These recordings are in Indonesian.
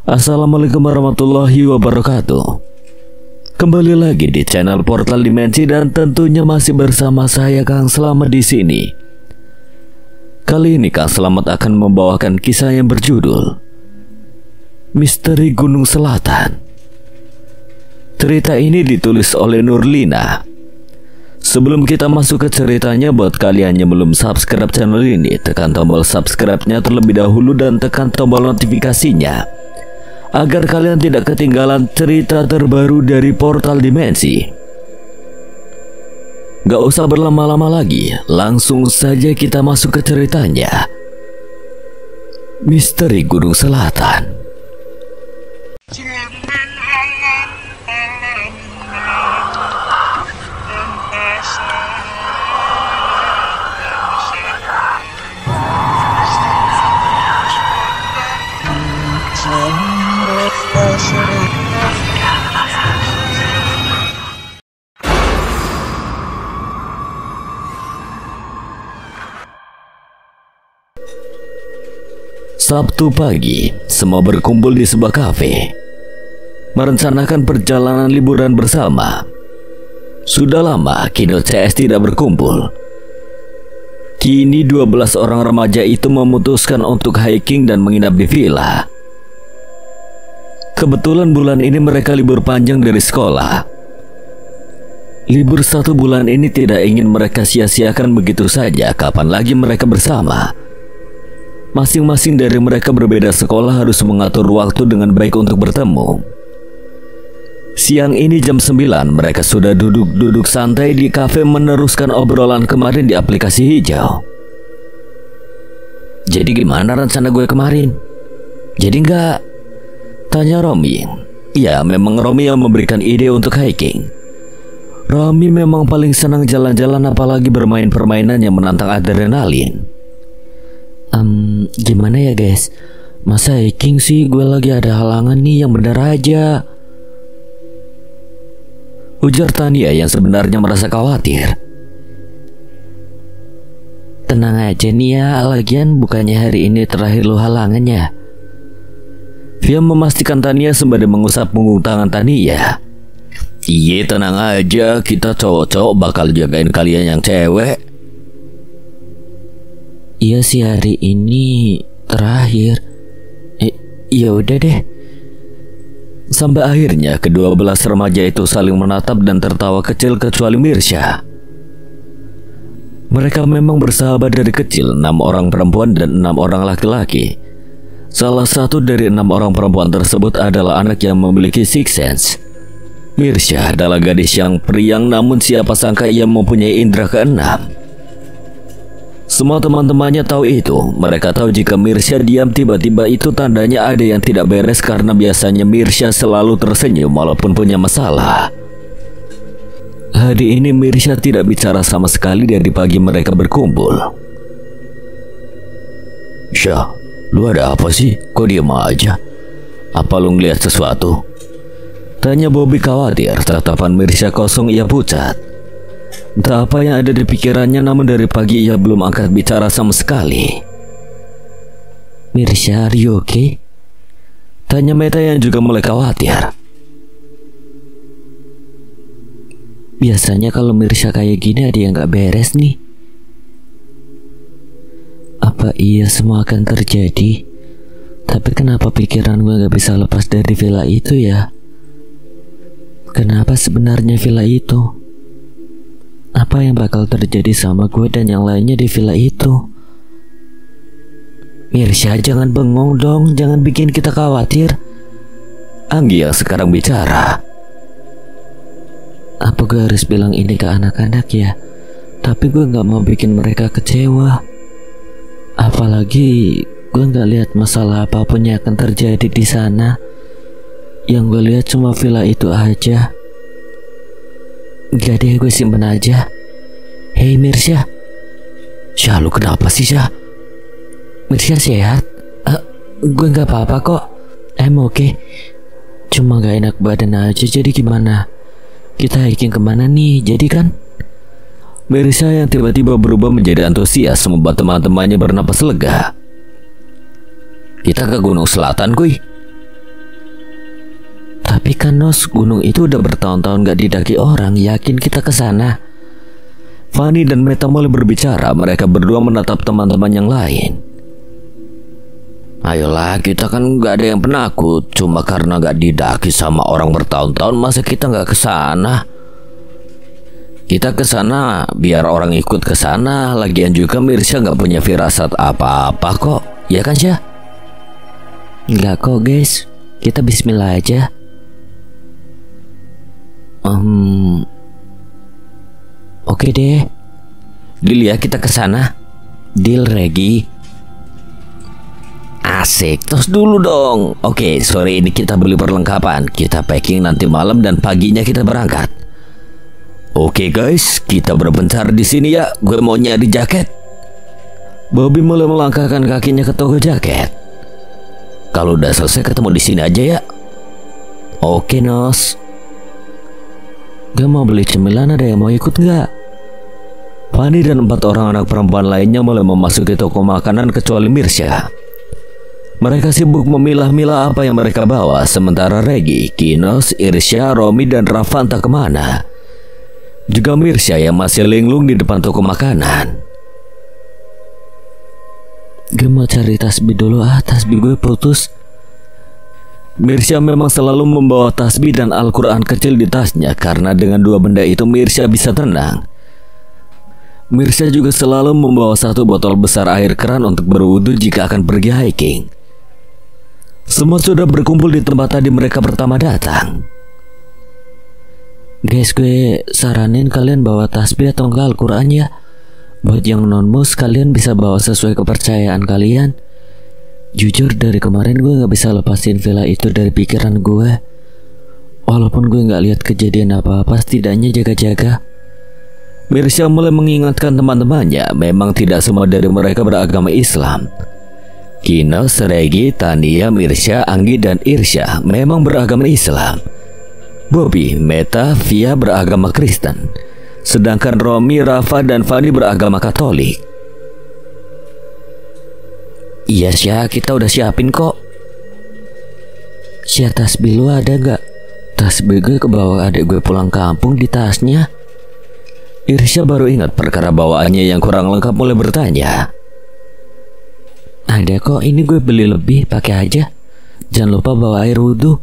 Assalamualaikum warahmatullahi wabarakatuh. Kembali lagi di channel Portal Dimensi dan tentunya masih bersama saya Kang Slamet di sini. Kali ini Kang Slamet akan membawakan kisah yang berjudul Misteri Gunung Selatan. Cerita ini ditulis oleh Nurlina. Sebelum kita masuk ke ceritanya, buat kalian yang belum subscribe channel ini, tekan tombol subscribe-nya terlebih dahulu dan tekan tombol notifikasinya agar kalian tidak ketinggalan cerita terbaru dari Portal Dimensi. Gak usah berlama-lama lagi, langsung saja kita masuk ke ceritanya. Misteri Gunung Selatan. Sabtu pagi, semua berkumpul di sebuah kafe, merencanakan perjalanan liburan bersama. Sudah lama Kino CS tidak berkumpul. Kini 12 orang remaja itu memutuskan untuk hiking dan menginap di villa. Kebetulan bulan ini mereka libur panjang dari sekolah. Libur 1 bulan ini tidak ingin mereka sia-siakan begitu saja. Kapan lagi mereka bersama? Masing-masing dari mereka berbeda sekolah, harus mengatur waktu dengan baik untuk bertemu. Siang ini jam 9 mereka sudah duduk-duduk santai di kafe meneruskan obrolan kemarin di aplikasi hijau. Jadi gimana rencana gue kemarin? Jadi enggak? Tanya Romi. Ya, memang Romi yang memberikan ide untuk hiking. Romi memang paling senang jalan-jalan, apalagi bermain permainan yang menantang adrenalin. Gimana ya guys? Masa hiking sih, gue lagi ada halangan nih, yang benar aja, ujar Tania yang sebenarnya merasa khawatir. Tenang aja nih ya, lagian bukannya hari ini terakhir lo halangannya. Via memastikan Tania sembari mengusap punggung tangan Tania. Iya, tenang aja, kita cowok-cowok bakal jagain kalian yang cewek. Iya sih, hari ini terakhir. Ya udah deh. Sampai akhirnya ke-12 remaja itu saling menatap dan tertawa kecil kecuali Mirsya. Mereka memang bersahabat dari kecil, 6 orang perempuan dan 6 orang laki-laki. Salah satu dari 6 orang perempuan tersebut adalah anak yang memiliki sixth sense. Mirsya adalah gadis yang periang, namun siapa sangka ia mempunyai indera keenam. Semua teman-temannya tahu itu. Mereka tahu jika Mirsya diam tiba-tiba itu tandanya ada yang tidak beres, karena biasanya Mirsya selalu tersenyum walaupun punya masalah. Hari ini Mirsya tidak bicara sama sekali dari pagi mereka berkumpul. Syah, lu ada apa sih? Kok diam aja? Apa lu ngeliat sesuatu? Tanya Bobby khawatir. Tatapan Mirsya kosong, ia pucat. Entah apa yang ada di pikirannya, namun dari pagi ia belum angkat bicara sama sekali. Mirsya, are you okay? Tanya Meta yang juga mulai khawatir. Biasanya kalau Mirsya kayak gini ada yang gak beres nih. Apa iya semua akan terjadi? Tapi kenapa pikiran gue gak bisa lepas dari villa itu ya? Kenapa sebenarnya villa itu? Apa yang bakal terjadi sama gue dan yang lainnya di villa itu? Mirsya, jangan bengong dong, jangan bikin kita khawatir. Anggi yang sekarang bicara. Apa gue harus bilang ini ke anak-anak ya? Tapi gue gak mau bikin mereka kecewa. Apalagi gue gak lihat masalah apapun yang akan terjadi di sana. Yang gue lihat cuma villa itu aja. Gak deh, gue simpen aja. Hei Mirsya. Syah, lu kenapa sih Syah? Mirsya sehat? Gue gak apa-apa kok. I'm okay. Cuma gak enak badan aja. Jadi gimana? Kita hiking kemana nih? Jadi kan? Mirsya yang tiba-tiba berubah menjadi antusias membuat teman-temannya bernapas lega. Kita ke Gunung Selatan, kuy. Tapi kan Nos, gunung itu udah bertahun-tahun gak didaki orang. Yakin kita ke sana? Fanny dan Meta mulai berbicara. Mereka berdua menatap teman-teman yang lain. Ayolah, kita kan gak ada yang penakut. Cuma karena gak didaki sama orang bertahun-tahun, masa kita gak ke sana? Kita ke sana biar orang ikut ke sana. Lagian juga Mirsya gak punya firasat apa-apa kok. Ya kan, Syah? Enggak kok, guys. Kita bismillah aja. Oke deh. Deal ya, kita ke sana. Deal, Regi. Asik, tos dulu dong. Oke, sore ini kita beli perlengkapan. Kita packing nanti malam dan paginya kita berangkat. Oke guys, kita berpencar di sini ya. Gue mau nyari jaket. Bobby mulai melangkahkan kakinya ke toko jaket. Kalau udah selesai ketemu di sini aja ya. Oke, Nos. Gue mau beli cemilan, ada yang mau ikut nggak? Fanny dan 4 orang anak perempuan lainnya mulai memasuki toko makanan kecuali Mirsya. Mereka sibuk memilah-milah apa yang mereka bawa, sementara Regi, Kinos, Irsya, Romi, dan Rafa entah kemana. Juga Mirsya yang masih linglung di depan toko makanan. Gue mau cari tasbih dulu, tasbih gue putus. Mirsya memang selalu membawa tasbih dan Al-Quran kecil di tasnya, karena dengan 2 benda itu Mirsya bisa tenang. Mirsya juga selalu membawa 1 botol besar air keran untuk berwudu jika akan pergi hiking. Semua sudah berkumpul di tempat tadi mereka pertama datang. Guys, gue saranin kalian bawa tasbih atau enggak Al-Quran ya. Buat yang non-mus, kalian bisa bawa sesuai kepercayaan kalian. Jujur dari kemarin gue gak bisa lepasin villa itu dari pikiran gue. Walaupun gue gak lihat kejadian apa-apa, setidaknya jaga-jaga. Mirsya mulai mengingatkan teman-temannya, memang tidak semua dari mereka beragama Islam. Kinos, Regi, Tania, Mirsya, Anggi, dan Irsya memang beragama Islam. Bobby, Meta, Via beragama Kristen. Sedangkan Romi, Rafa, dan Fanny beragama Katolik. Iya Syah, kita udah siapin kok. Syah, tasbih lu ada gak? Tasbih gue kebawa adik gue pulang kampung di tasnya. Irsya baru ingat perkara bawaannya yang kurang lengkap mulai bertanya. Ada kok, ini gue beli lebih, pakai aja. Jangan lupa bawa air wudhu,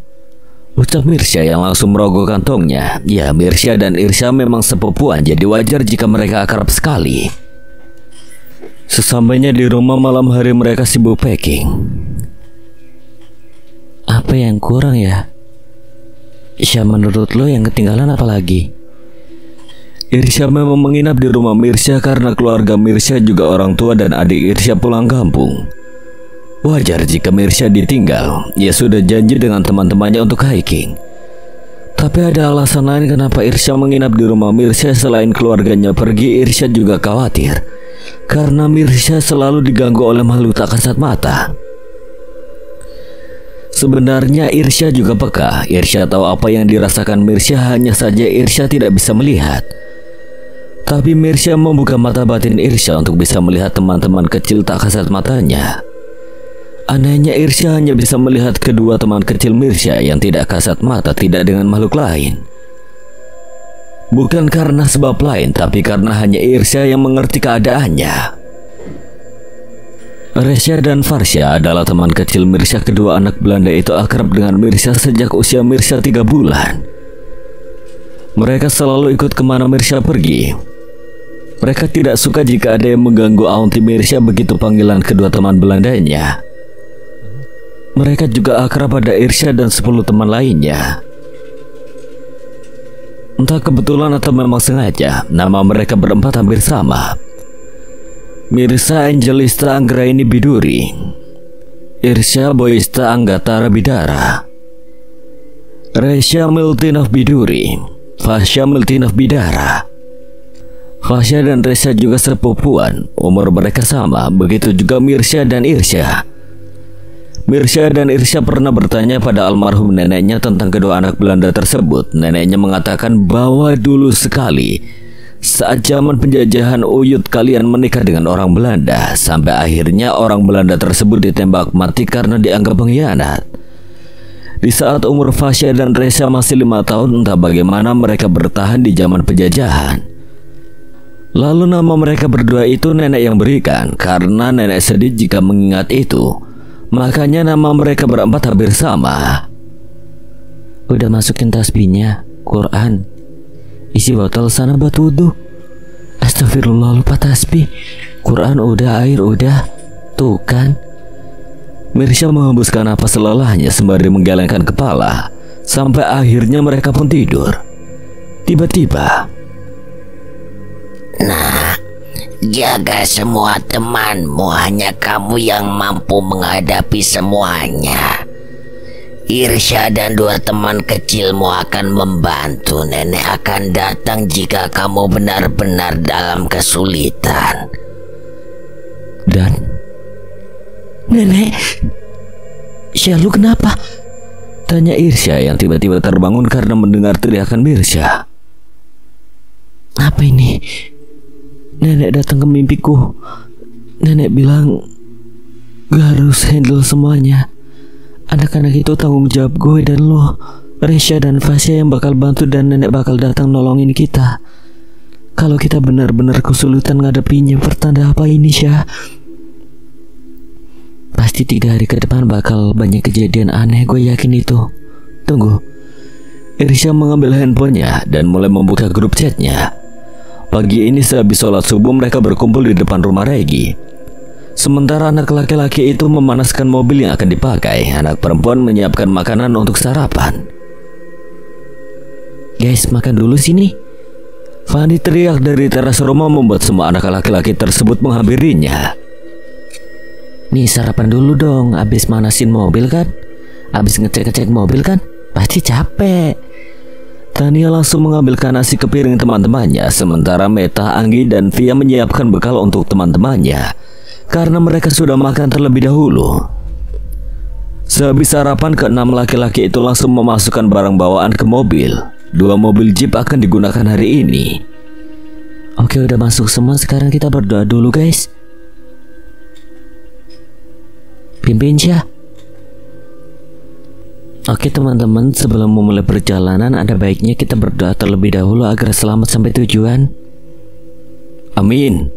ucap Mirsya yang langsung merogoh kantongnya. Ya, Mirsya dan Irsya memang sepupuan, jadi wajar jika mereka akrab sekali. Sesampainya di rumah malam hari mereka sibuk packing. Apa yang kurang ya? Syah, menurut lo yang ketinggalan apa lagi? Irsya memang menginap di rumah Mirsya karena keluarga Mirsya juga orang tua dan adik Irsya pulang kampung. Wajar jika Mirsya ditinggal. Ia sudah janji dengan teman-temannya untuk hiking. Tapi ada alasan lain kenapa Irsya menginap di rumah Mirsya. Selain keluarganya pergi, Irsya juga khawatir karena Mirsya selalu diganggu oleh makhluk tak kasat mata. Sebenarnya Irsya juga peka. Irsya tahu apa yang dirasakan Mirsya, hanya saja Irsya tidak bisa melihat. Tapi Mirsya membuka mata batin Irsya untuk bisa melihat teman-teman kecil tak kasat matanya. Anehnya Irsya hanya bisa melihat kedua teman kecil Mirsya yang tidak kasat mata, tidak dengan makhluk lain. Bukan karena sebab lain, tapi karena hanya Irsya yang mengerti keadaannya. Resya dan Farsya adalah teman kecil Mirsya. Kedua anak Belanda itu akrab dengan Mirsya sejak usia Mirsya 3 bulan. Mereka selalu ikut kemana Mirsya pergi. Mereka tidak suka jika ada yang mengganggu Aunty Mirsya, begitu panggilan kedua teman Belandanya. Mereka juga akrab pada Irsya dan 10 teman lainnya. Entah kebetulan atau memang sengaja, nama mereka berempat hampir sama. Mirsa Angelista Anggraini Biduri, Irsya Boyista Anggatara Bidara, Resya Miltinov Biduri, Fasya Miltinov Bidara. Fasya dan Resya juga sepupuan, umur mereka sama, begitu juga Mirsya dan Irsya. Mirsya dan Irsya pernah bertanya pada almarhum neneknya tentang kedua anak Belanda tersebut. Neneknya mengatakan bahwa dulu sekali saat zaman penjajahan Uyut kalian menikah dengan orang Belanda, sampai akhirnya orang Belanda tersebut ditembak mati karena dianggap pengkhianat. Di saat umur Fasya dan Reza masih 5 tahun, entah bagaimana mereka bertahan di zaman penjajahan. Lalu nama mereka berdua itu nenek yang berikan, karena nenek sedih jika mengingat itu. Makanya nama mereka berempat hampir sama. Udah masukin tasbihnya, Quran, isi botol sana buat wudhu. Astagfirullah, lupa tasbih. Quran udah, air udah. Tuh kan. Mirsya menghembuskan napas lelahnya sembari menggelengkan kepala. Sampai akhirnya mereka pun tidur. Tiba-tiba, nah, jaga semua temanmu, hanya kamu yang mampu menghadapi semuanya. Irsya dan 2 teman kecilmu akan membantu. Nenek akan datang jika kamu benar-benar dalam kesulitan. dan Nenek, Syah, lu kenapa? tanya Irsya yang tiba-tiba terbangun karena mendengar teriakan Mirsya. Apa ini? Nenek datang ke mimpiku. Nenek bilang gue harus handle semuanya. Anak-anak itu tanggung jawab gue dan lo. Resya dan Fasya yang bakal bantu dan nenek bakal datang nolongin kita. Kalau kita benar-benar kesulitan ngadepinya. Pertanda apa ini, Syah? Pasti 3 hari ke depan bakal banyak kejadian aneh, gue yakin itu. Tunggu. Irsya mengambil handphonenya dan mulai membuka grup chatnya. Pagi ini sehabis sholat subuh mereka berkumpul di depan rumah Regi. Sementara anak laki-laki itu memanaskan mobil yang akan dipakai, anak perempuan menyiapkan makanan untuk sarapan. Guys, makan dulu sini. Fani teriak dari teras rumah membuat semua anak laki-laki tersebut menghampirinya. Nih sarapan dulu dong, abis manasin mobil kan? Abis ngecek-ngecek mobil kan? Pasti capek. Tania langsung mengambilkan nasi ke piring teman-temannya, sementara Meta, Anggi, dan Via menyiapkan bekal untuk teman-temannya karena mereka sudah makan terlebih dahulu. Sehabis sarapan, ke-6 laki-laki itu langsung memasukkan barang bawaan ke mobil. 2 mobil jeep akan digunakan hari ini. Oke, udah masuk semua, sekarang kita berdoa dulu, guys. Pimpin, Syah. Oke teman-teman, sebelum memulai perjalanan ada baiknya kita berdoa terlebih dahulu agar selamat sampai tujuan. Amin.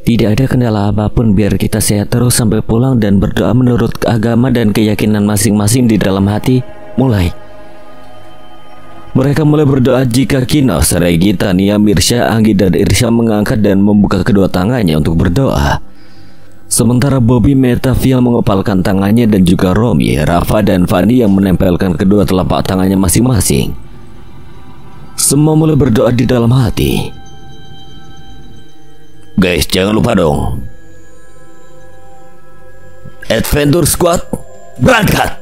Tidak ada kendala apapun, biar kita sehat terus sampai pulang dan berdoa menurut agama dan keyakinan masing-masing di dalam hati. Mulai. Mereka mulai berdoa jika Kinos, Regi, Tania, Mirsya, Anggi, dan Irsya mengangkat dan membuka kedua tangannya untuk berdoa. Sementara Bobby, Meta, Via mengepalkan tangannya dan juga Romi, Rafa, dan Fani yang menempelkan kedua telapak tangannya masing-masing. Semua mulai berdoa di dalam hati. Guys, jangan lupa dong. Adventure Squad berangkat.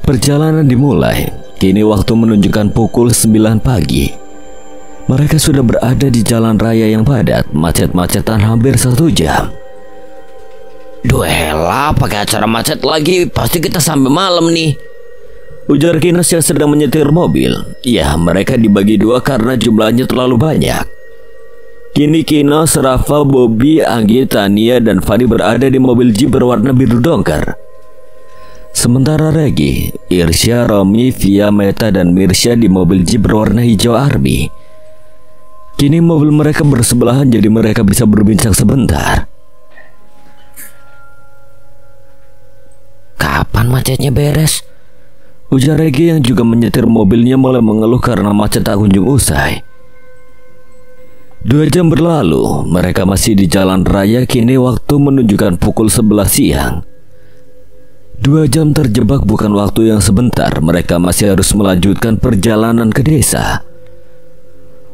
Perjalanan dimulai. Kini waktu menunjukkan pukul 9 pagi. Mereka sudah berada di jalan raya yang padat, macet-macetan hampir 1 jam. Duh elah, pakai acara macet lagi, pasti kita sampai malam nih. Ujar Kinos yang sedang menyetir mobil. Ya, mereka dibagi 2 karena jumlahnya terlalu banyak. Kini Kinos, Rafa, Bobby, Anggi, Tania, dan Fani berada di mobil jeep berwarna biru dongker. Sementara Regi, Irsya, Romi, Via, Meta, dan Mirsya di mobil jeep berwarna hijau army. Kini mobil mereka bersebelahan jadi mereka bisa berbincang sebentar. Kapan macetnya beres? Ujar Regi yang juga menyetir mobilnya mulai mengeluh karena macet tak kunjung usai. 2 jam berlalu, mereka masih di jalan raya. Kini waktu menunjukkan pukul 11 siang. 2 jam terjebak bukan waktu yang sebentar. Mereka masih harus melanjutkan perjalanan ke desa.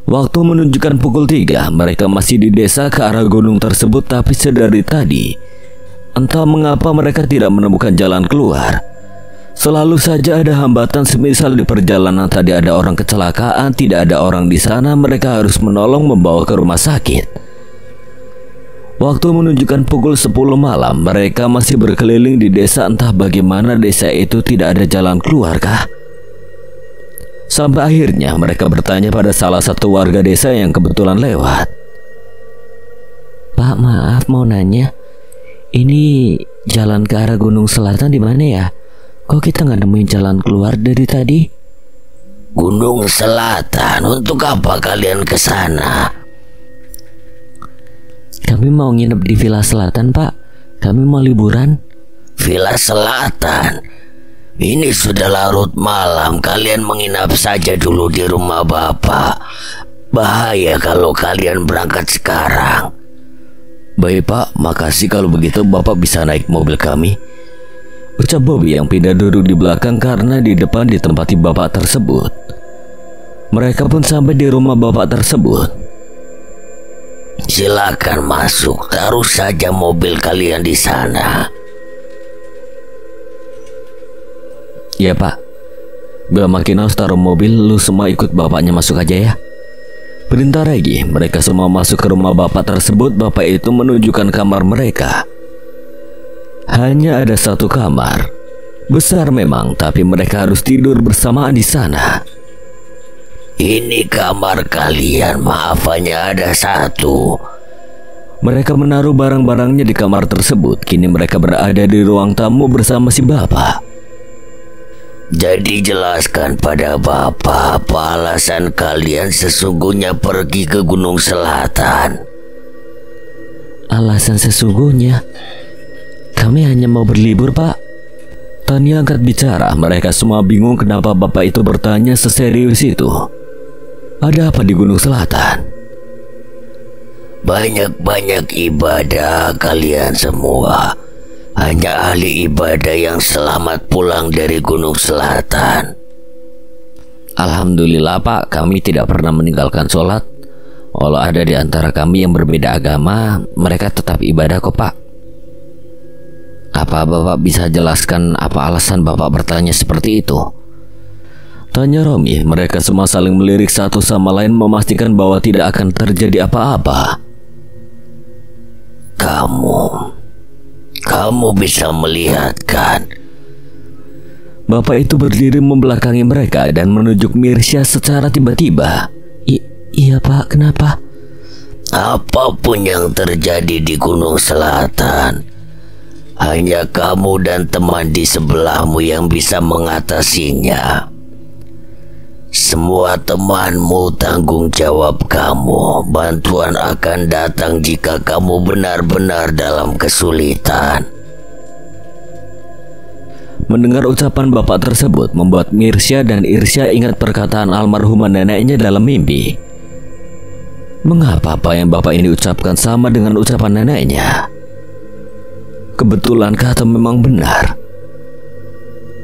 Waktu menunjukkan pukul 3. Mereka masih di desa ke arah gunung tersebut. Tapi sedari tadi, entah mengapa mereka tidak menemukan jalan keluar. Selalu saja ada hambatan, semisal di perjalanan tadi ada orang kecelakaan, tidak ada orang di sana, mereka harus menolong membawa ke rumah sakit. Waktu menunjukkan pukul 10 malam, mereka masih berkeliling di desa, entah bagaimana desa itu tidak ada jalan keluar kah? Sampai akhirnya mereka bertanya pada salah satu warga desa yang kebetulan lewat. Pak, maaf mau nanya, ini jalan ke arah Gunung Selatan di mana ya? Kok kita nggak nemuin jalan keluar dari tadi? Gunung Selatan, untuk apa kalian ke sana? Kami mau nginep di Villa Selatan, Pak. Kami mau liburan. Villa Selatan? Ini sudah larut malam, kalian menginap saja dulu di rumah Bapak. Bahaya kalau kalian berangkat sekarang. Baik Pak, makasih. Kalau begitu Bapak bisa naik mobil kami, ucap Bobby yang pindah duduk di belakang karena di depan ditempati bapak tersebut. Mereka pun sampai di rumah bapak tersebut. Silakan masuk, taruh saja mobil kalian di sana. Ya Pak. Bila makin harus taruh mobil, lu semua ikut bapaknya masuk aja ya. Perintah Regi. Mereka semua masuk ke rumah bapak tersebut. Bapak itu menunjukkan kamar mereka. Hanya ada satu kamar. Besar memang, tapi mereka harus tidur bersamaan di sana. Ini kamar kalian, maaf hanya ada satu. Mereka menaruh barang-barangnya di kamar tersebut. Kini mereka berada di ruang tamu bersama si bapak. Jadi jelaskan pada Bapak apa alasan kalian sesungguhnya pergi ke Gunung Selatan. Alasan sesungguhnya, kami hanya mau berlibur, Pak. Tania angkat bicara. Mereka semua bingung kenapa bapak itu bertanya seserius itu. Ada apa di Gunung Selatan? Banyak-banyak ibadah kalian semua. Hanya ahli ibadah yang selamat pulang dari Gunung Selatan. Alhamdulillah Pak, kami tidak pernah meninggalkan sholat. Walau ada di antara kami yang berbeda agama, mereka tetap ibadah kok Pak. Apa Bapak bisa jelaskan apa alasan Bapak bertanya seperti itu? Tanya Romi. Mereka semua saling melirik satu sama lain memastikan bahwa tidak akan terjadi apa-apa. Kamu bisa melihat kan? Bapak itu berdiri membelakangi mereka dan menunjuk Mirsya secara tiba-tiba. Iya Pak, kenapa? Apapun yang terjadi di Gunung Selatan, hanya kamu dan teman di sebelahmu yang bisa mengatasinya. Semua temanmu tanggung jawab kamu. Bantuan akan datang jika kamu benar-benar dalam kesulitan. Mendengar ucapan bapak tersebut membuat Mirsya dan Irsya ingat perkataan almarhumah neneknya dalam mimpi. Mengapa apa yang bapak ini ucapkan sama dengan ucapan neneknya? Kebetulankah atau memang benar?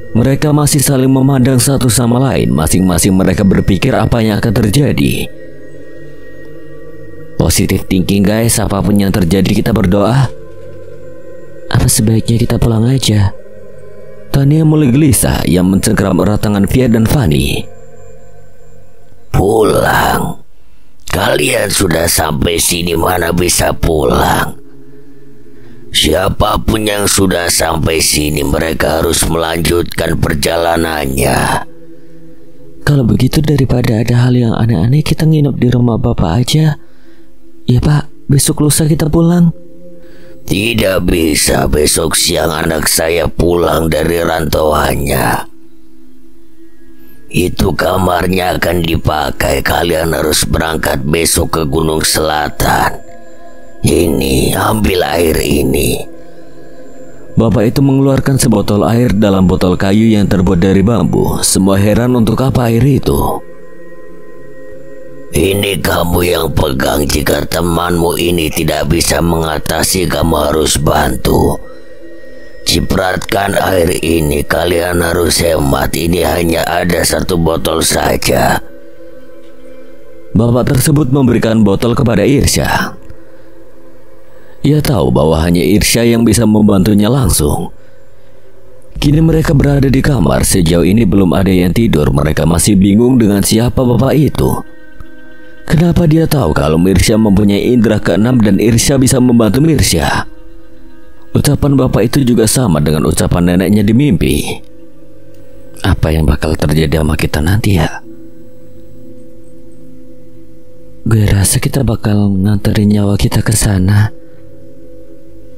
Mereka masih saling memandang satu sama lain. Masing-masing mereka berpikir apa yang akan terjadi. Positive thinking guys. Apapun yang terjadi kita berdoa. Apa sebaiknya kita pulang aja? Tania mulai gelisah. Yang mencengkeram erat tangan Fia dan Fani. Pulang? Kalian sudah sampai sini, mana bisa pulang? Siapapun yang sudah sampai sini, mereka harus melanjutkan perjalanannya. Kalau begitu daripada ada hal yang aneh-aneh, kita nginep di rumah Bapak aja. Ya Pak, besok lusa kita pulang. Tidak bisa, besok siang anak saya pulang dari rantauannya. Itu kamarnya akan dipakai. Kalian harus berangkat besok ke Gunung Selatan. Ini, ambil air ini. Bapak itu mengeluarkan sebotol air dalam botol kayu yang terbuat dari bambu. Semua heran untuk apa air itu. Ini kamu yang pegang. Jika temanmu ini tidak bisa mengatasi, kamu harus bantu. Cipratkan air ini. Kalian harus hemat. Ini hanya ada satu botol saja. Bapak tersebut memberikan botol kepada Irsya. Ia tahu bahwa hanya Irsya yang bisa membantunya langsung. Kini mereka berada di kamar. Sejauh ini belum ada yang tidur. Mereka masih bingung dengan siapa bapak itu. Kenapa dia tahu kalau Mirsya mempunyai indera keenam dan Irsya bisa membantu Mirsya? Ucapan bapak itu juga sama dengan ucapan neneknya di mimpi. Apa yang bakal terjadi sama kita nanti ya? Gue rasa kita bakal nganterin nyawa kita ke sana.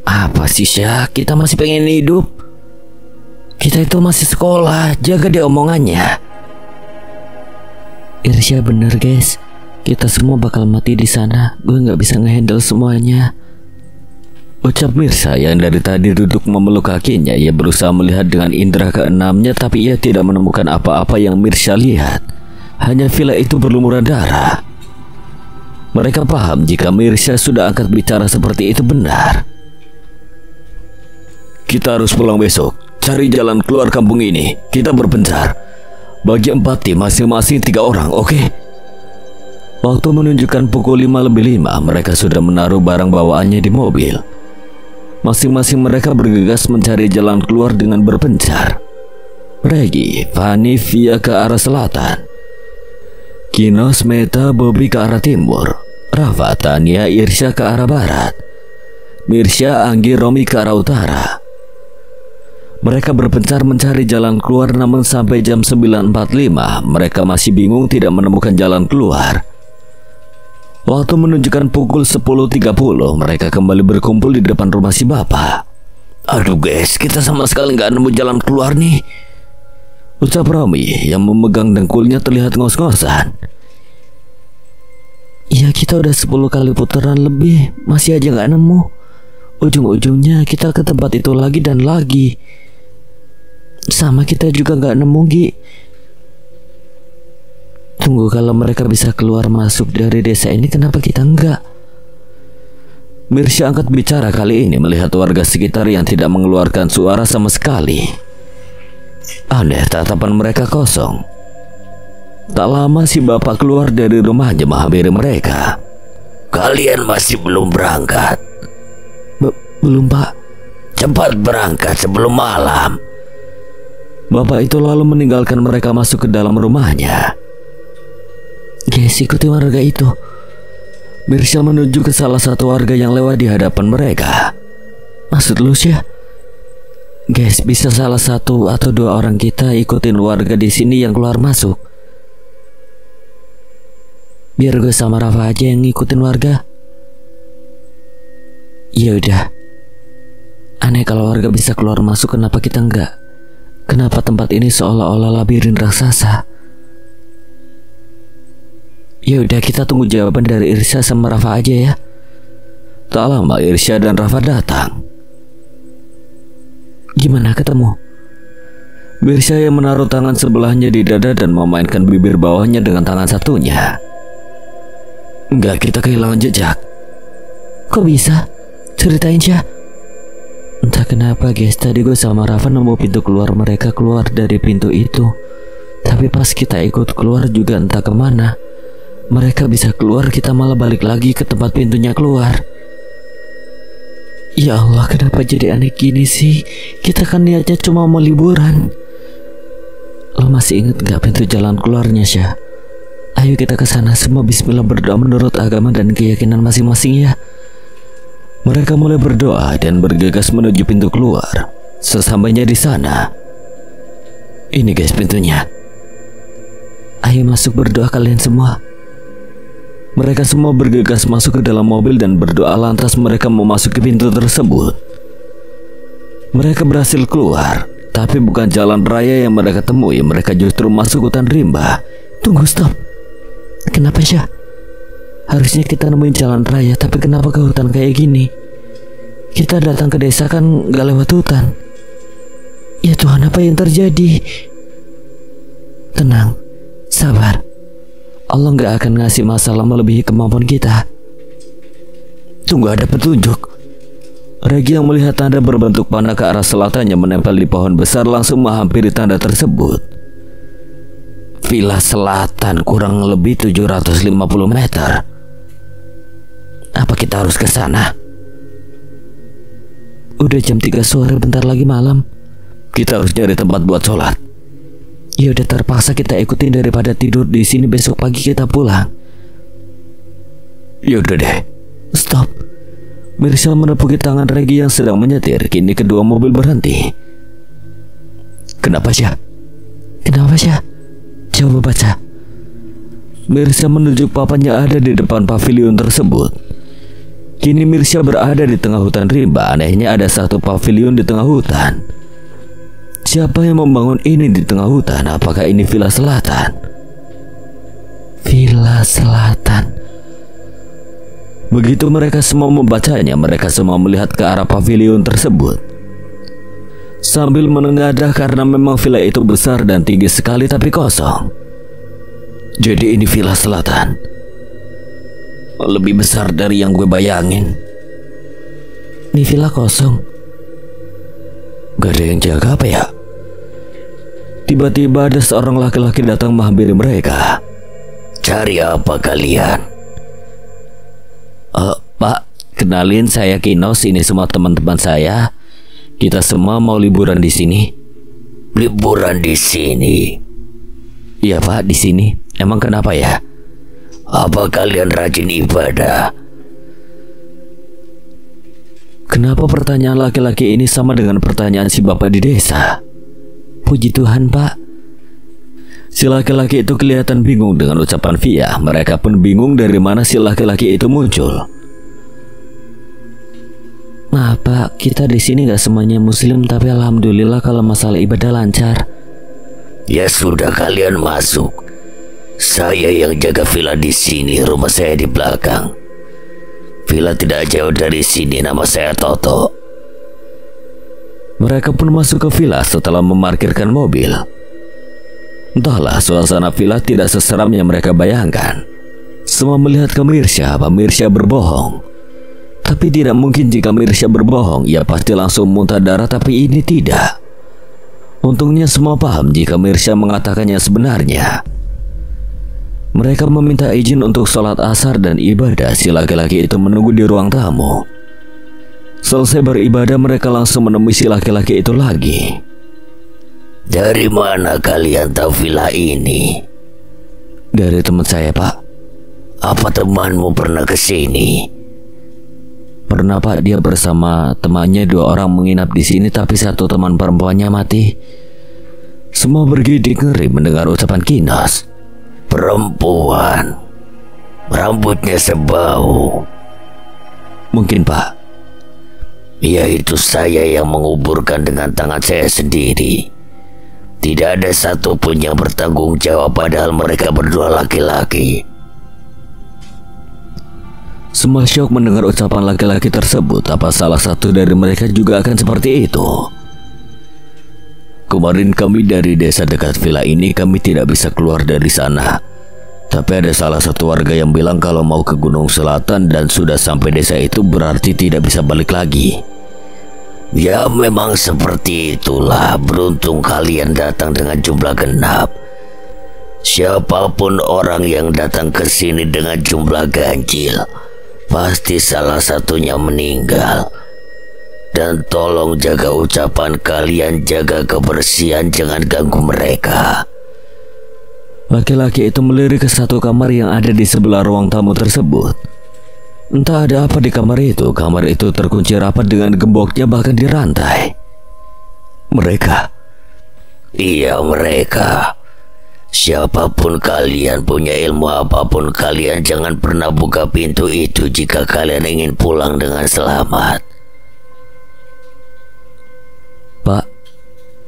Apa sih Syah? Kita masih pengen hidup. Kita itu masih sekolah, jaga dia omongannya. Irsya bener guys, kita semua bakal mati di sana. Gue nggak bisa ngehandle semuanya. Ucap Mirsa yang dari tadi duduk memeluk kakinya. Ia berusaha melihat dengan indera keenamnya, tapi ia tidak menemukan apa-apa yang Mirsa lihat. Hanya villa itu berlumuran darah. Mereka paham jika Mirsa sudah angkat bicara seperti itu benar. Kita harus pulang besok. Cari jalan keluar kampung ini. Kita berpencar. Bagi 4 tim masing-masing 3 orang, oke? Waktu menunjukkan pukul 5:05, mereka sudah menaruh barang bawaannya di mobil. Masing-masing mereka bergegas mencari jalan keluar dengan berpencar. Regi, Fani via ke arah selatan. Kinos, Meta, Bobby ke arah timur. Rafa, Tania, Irsya ke arah barat. Mirsya, Anggi, Romi ke arah utara. Mereka berpencar mencari jalan keluar, namun sampai jam 9.45 mereka masih bingung tidak menemukan jalan keluar. Waktu menunjukkan pukul 10.30 mereka kembali berkumpul di depan rumah si bapak. Aduh guys, kita sama sekali nggak nemu jalan keluar nih, ucap Romi yang memegang dengkulnya terlihat ngos-ngosan. Ya kita udah 10 kali putaran lebih, masih aja nggak nemu. Ujung-ujungnya kita ke tempat itu lagi dan lagi. Sama kita juga gak nemu, Gi. Tunggu, kalau mereka bisa keluar masuk dari desa ini, kenapa kita enggak? Mirsya angkat bicara kali ini melihat warga sekitar yang tidak mengeluarkan suara sama sekali. Aneh, tatapan mereka kosong. Tak lama si bapak keluar dari rumahnya menghampiri mereka. Kalian masih belum berangkat? Belum, Pak. Cepat berangkat sebelum malam. Bapak itu lalu meninggalkan mereka masuk ke dalam rumahnya. Guys, ikuti warga itu. Mirsya menuju ke salah satu warga yang lewat di hadapan mereka. Maksud lu sih? Guys, bisa salah 1 atau 2 orang kita ikutin warga di sini yang keluar masuk. Biar gue sama Rafa aja yang ngikutin warga. Ya udah. Aneh kalau warga bisa keluar masuk, kenapa kita enggak? Kenapa tempat ini seolah-olah labirin raksasa? Ya udah, kita tunggu jawaban dari Irsya sama Rafa aja ya. Tak lama Irsya dan Rafa datang. Gimana, ketemu? Mirsya yang menaruh tangan sebelahnya di dada dan memainkan bibir bawahnya dengan tangan satunya. Enggak, kita kehilangan jejak. Kok bisa? Ceritain Syah. Entah kenapa guys, tadi gue sama Rafa nemu pintu keluar mereka keluar dari pintu itu. Tapi pas kita ikut keluar juga entah kemana. Mereka bisa keluar, kita malah balik lagi ke tempat pintunya keluar. Ya Allah, kenapa jadi aneh gini sih? Kita kan niatnya cuma mau liburan. Lo masih inget gak pintu jalan keluarnya Syah? Ayo kita ke sana semua, bismillah, berdoa menurut agama dan keyakinan masing-masing ya. Mereka mulai berdoa dan bergegas menuju pintu keluar. Sesampainya di sana, ini guys pintunya. Ayo masuk, berdoa kalian semua. Mereka semua bergegas masuk ke dalam mobil dan berdoa, lantas mereka memasuki pintu tersebut. Mereka berhasil keluar, tapi bukan jalan raya yang mereka temui. Mereka justru masuk hutan rimba. Tunggu, stop. Kenapa Syah? Harusnya kita nemuin jalan raya, tapi kenapa ke hutan kayak gini? Kita datang ke desa kan gak lewat hutan. Ya Tuhan, apa yang terjadi? Tenang, sabar. Allah gak akan ngasih masalah melebihi kemampuan kita. Tunggu, ada petunjuk. Regi yang melihat tanda berbentuk panah ke arah selatannya menempel di pohon besar langsung menghampiri tanda tersebut. Villa selatan kurang lebih 750 meter. Apa kita harus ke sana? Udah jam 3 sore, bentar lagi malam. Kita harus cari tempat buat sholat. Ya udah, terpaksa kita ikutin daripada tidur di sini, besok pagi kita pulang. Ya udah deh. Stop. Mirsya menepuki tangan Regi yang sedang menyetir. Kini kedua mobil berhenti. Kenapa Syah? Kenapa Syah? Coba baca. Mirsya menunjuk papannya ada di depan pavilion tersebut. Kini Mirsya berada di tengah hutan rimba. Anehnya ada satu pavilion di tengah hutan. Siapa yang membangun ini di tengah hutan? Apakah ini Villa Selatan? Villa Selatan. Begitu mereka semua membacanya, mereka semua melihat ke arah pavilion tersebut sambil menengadah karena memang villa itu besar dan tinggi sekali tapi kosong. Jadi ini Villa Selatan. Lebih besar dari yang gue bayangin. Ini villa kosong. Gak ada yang jaga apa ya? Tiba-tiba ada seorang laki-laki datang menghampiri mereka. Cari apa kalian? Pak, kenalin saya Kinos, ini semua teman-teman saya. Kita semua mau liburan di sini. Liburan di sini? Iya Pak, di sini. Emang kenapa ya? Apa kalian rajin ibadah? Kenapa pertanyaan laki-laki ini sama dengan pertanyaan si bapak di desa? Puji Tuhan, Pak. Si laki-laki itu kelihatan bingung dengan ucapan Via. Mereka pun bingung dari mana si laki-laki itu muncul. Maaf Pak, kita di sini gak semuanya muslim, tapi alhamdulillah kalau masalah ibadah lancar. Ya sudah, kalian masuk. Saya yang jaga villa di sini, rumah saya di belakang. Villa tidak jauh dari sini, nama saya Toto. Mereka pun masuk ke villa setelah memarkirkan mobil. Entahlah, suasana villa tidak seseram yang mereka bayangkan. Semua melihat ke Mirsya, apa Mirsya berbohong. Tapi tidak mungkin jika Mirsya berbohong, ia pasti langsung muntah darah, tapi ini tidak. Untungnya semua paham jika Mirsya mengatakannya sebenarnya. Mereka meminta izin untuk sholat asar dan ibadah. Si laki-laki itu menunggu di ruang tamu. Selesai beribadah, mereka langsung menemui si laki-laki itu lagi. Dari mana kalian tahu villa ini? Dari teman saya, Pak. Apa temanmu pernah ke sini? Pernah, Pak. Dia bersama temannya, 2 orang menginap di sini, tapi 1 teman perempuannya mati. Semua bergidik ngeri mendengar ucapan Kinos. Perempuan, rambutnya sebau. Mungkin, Pak. Ya, itu saya yang menguburkan dengan tangan saya sendiri. Tidak ada satupun yang bertanggung jawab, padahal mereka berdua laki-laki. Semua syok mendengar ucapan laki-laki tersebut. Apa salah satu dari mereka juga akan seperti itu? Kemarin kami dari desa dekat villa ini, kami tidak bisa keluar dari sana. Tapi ada salah satu warga yang bilang kalau mau ke Gunung Selatan dan sudah sampai desa itu berarti tidak bisa balik lagi. Ya memang seperti itulah, beruntung kalian datang dengan jumlah genap. Siapapun orang yang datang ke sini dengan jumlah ganjil, pasti salah satunya meninggal. Dan tolong jaga ucapan kalian, jaga kebersihan, jangan ganggu mereka. Laki-laki itu melirik ke satu kamar yang ada di sebelah ruang tamu tersebut. Entah ada apa di kamar itu. Kamar itu terkunci rapat dengan gemboknya bahkan dirantai. Mereka. Iya, mereka. Siapapun kalian, punya ilmu apapun kalian, jangan pernah buka pintu itu jika kalian ingin pulang dengan selamat. Pak,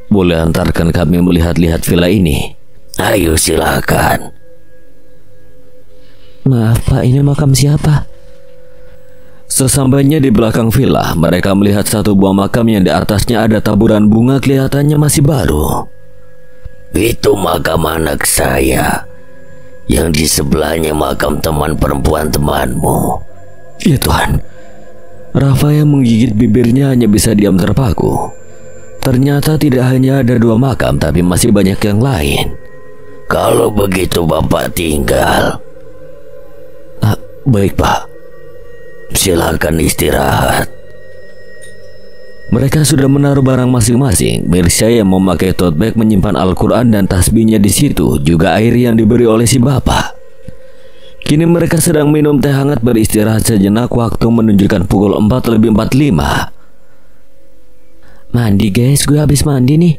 boleh antarkan kami melihat-lihat villa ini? Ayo silakan. Maaf Pak, ini makam siapa? Sesampainya di belakang villa, mereka melihat satu buah makam yang di atasnya ada taburan bunga, kelihatannya masih baru. Itu makam anak saya. Yang di sebelahnya makam teman perempuan temanmu. Ya Tuhan. Rafa yang menggigit bibirnya hanya bisa diam terpaku. Ternyata tidak hanya ada 2 makam, tapi masih banyak yang lain. Kalau begitu Bapak tinggal. Baik Pak. Silakan istirahat. Mereka sudah menaruh barang masing-masing. Mirsya yang memakai tote bag menyimpan Al-Quran dan tasbihnya di situ, juga air yang diberi oleh si bapak. Kini mereka sedang minum teh hangat beristirahat sejenak. Waktu menunjukkan pukul 4:45. Mandi guys, gue habis mandi nih.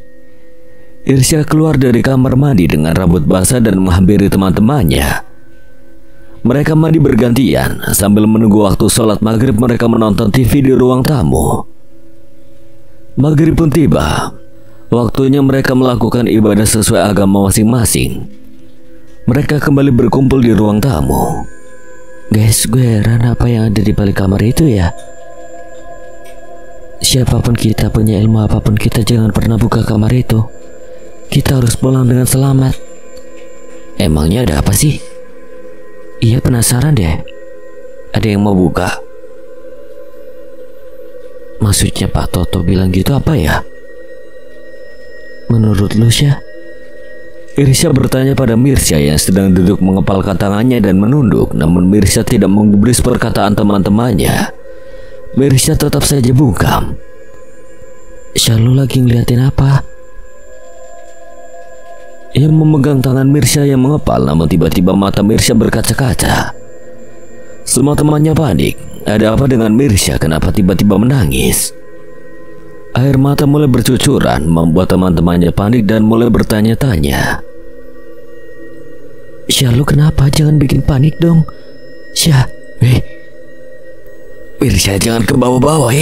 Irsya keluar dari kamar mandi dengan rambut basah dan menghampiri teman-temannya. Mereka mandi bergantian. Sambil menunggu waktu sholat maghrib, mereka menonton TV di ruang tamu. Maghrib pun tiba. Waktunya mereka melakukan ibadah sesuai agama masing-masing. Mereka kembali berkumpul di ruang tamu. Guys, gue heran apa yang ada di balik kamar itu ya. Siapapun kita, punya ilmu apapun kita, jangan pernah buka kamar itu. Kita harus pulang dengan selamat. Emangnya ada apa sih? Iya, penasaran deh. Ada yang mau buka? Maksudnya Pak Toto bilang gitu apa ya? Menurut lu, Syah? Irsya bertanya pada Mirsya yang sedang duduk mengepalkan tangannya dan menunduk. Namun Mirsya tidak menggubris perkataan teman-temannya. Mirsya tetap saja bungkam. Syah, lu lagi ngeliatin apa? Ia memegang tangan Mirsya yang mengepal, namun tiba-tiba mata Mirsya berkaca-kaca. Semua temannya panik. Ada apa dengan Mirsya? Kenapa tiba-tiba menangis? Air mata mulai bercucuran, membuat teman-temannya panik dan mulai bertanya-tanya. Syah, lu kenapa? Jangan bikin panik dong. Syah, Mirsya, jangan ke bawah-bawah,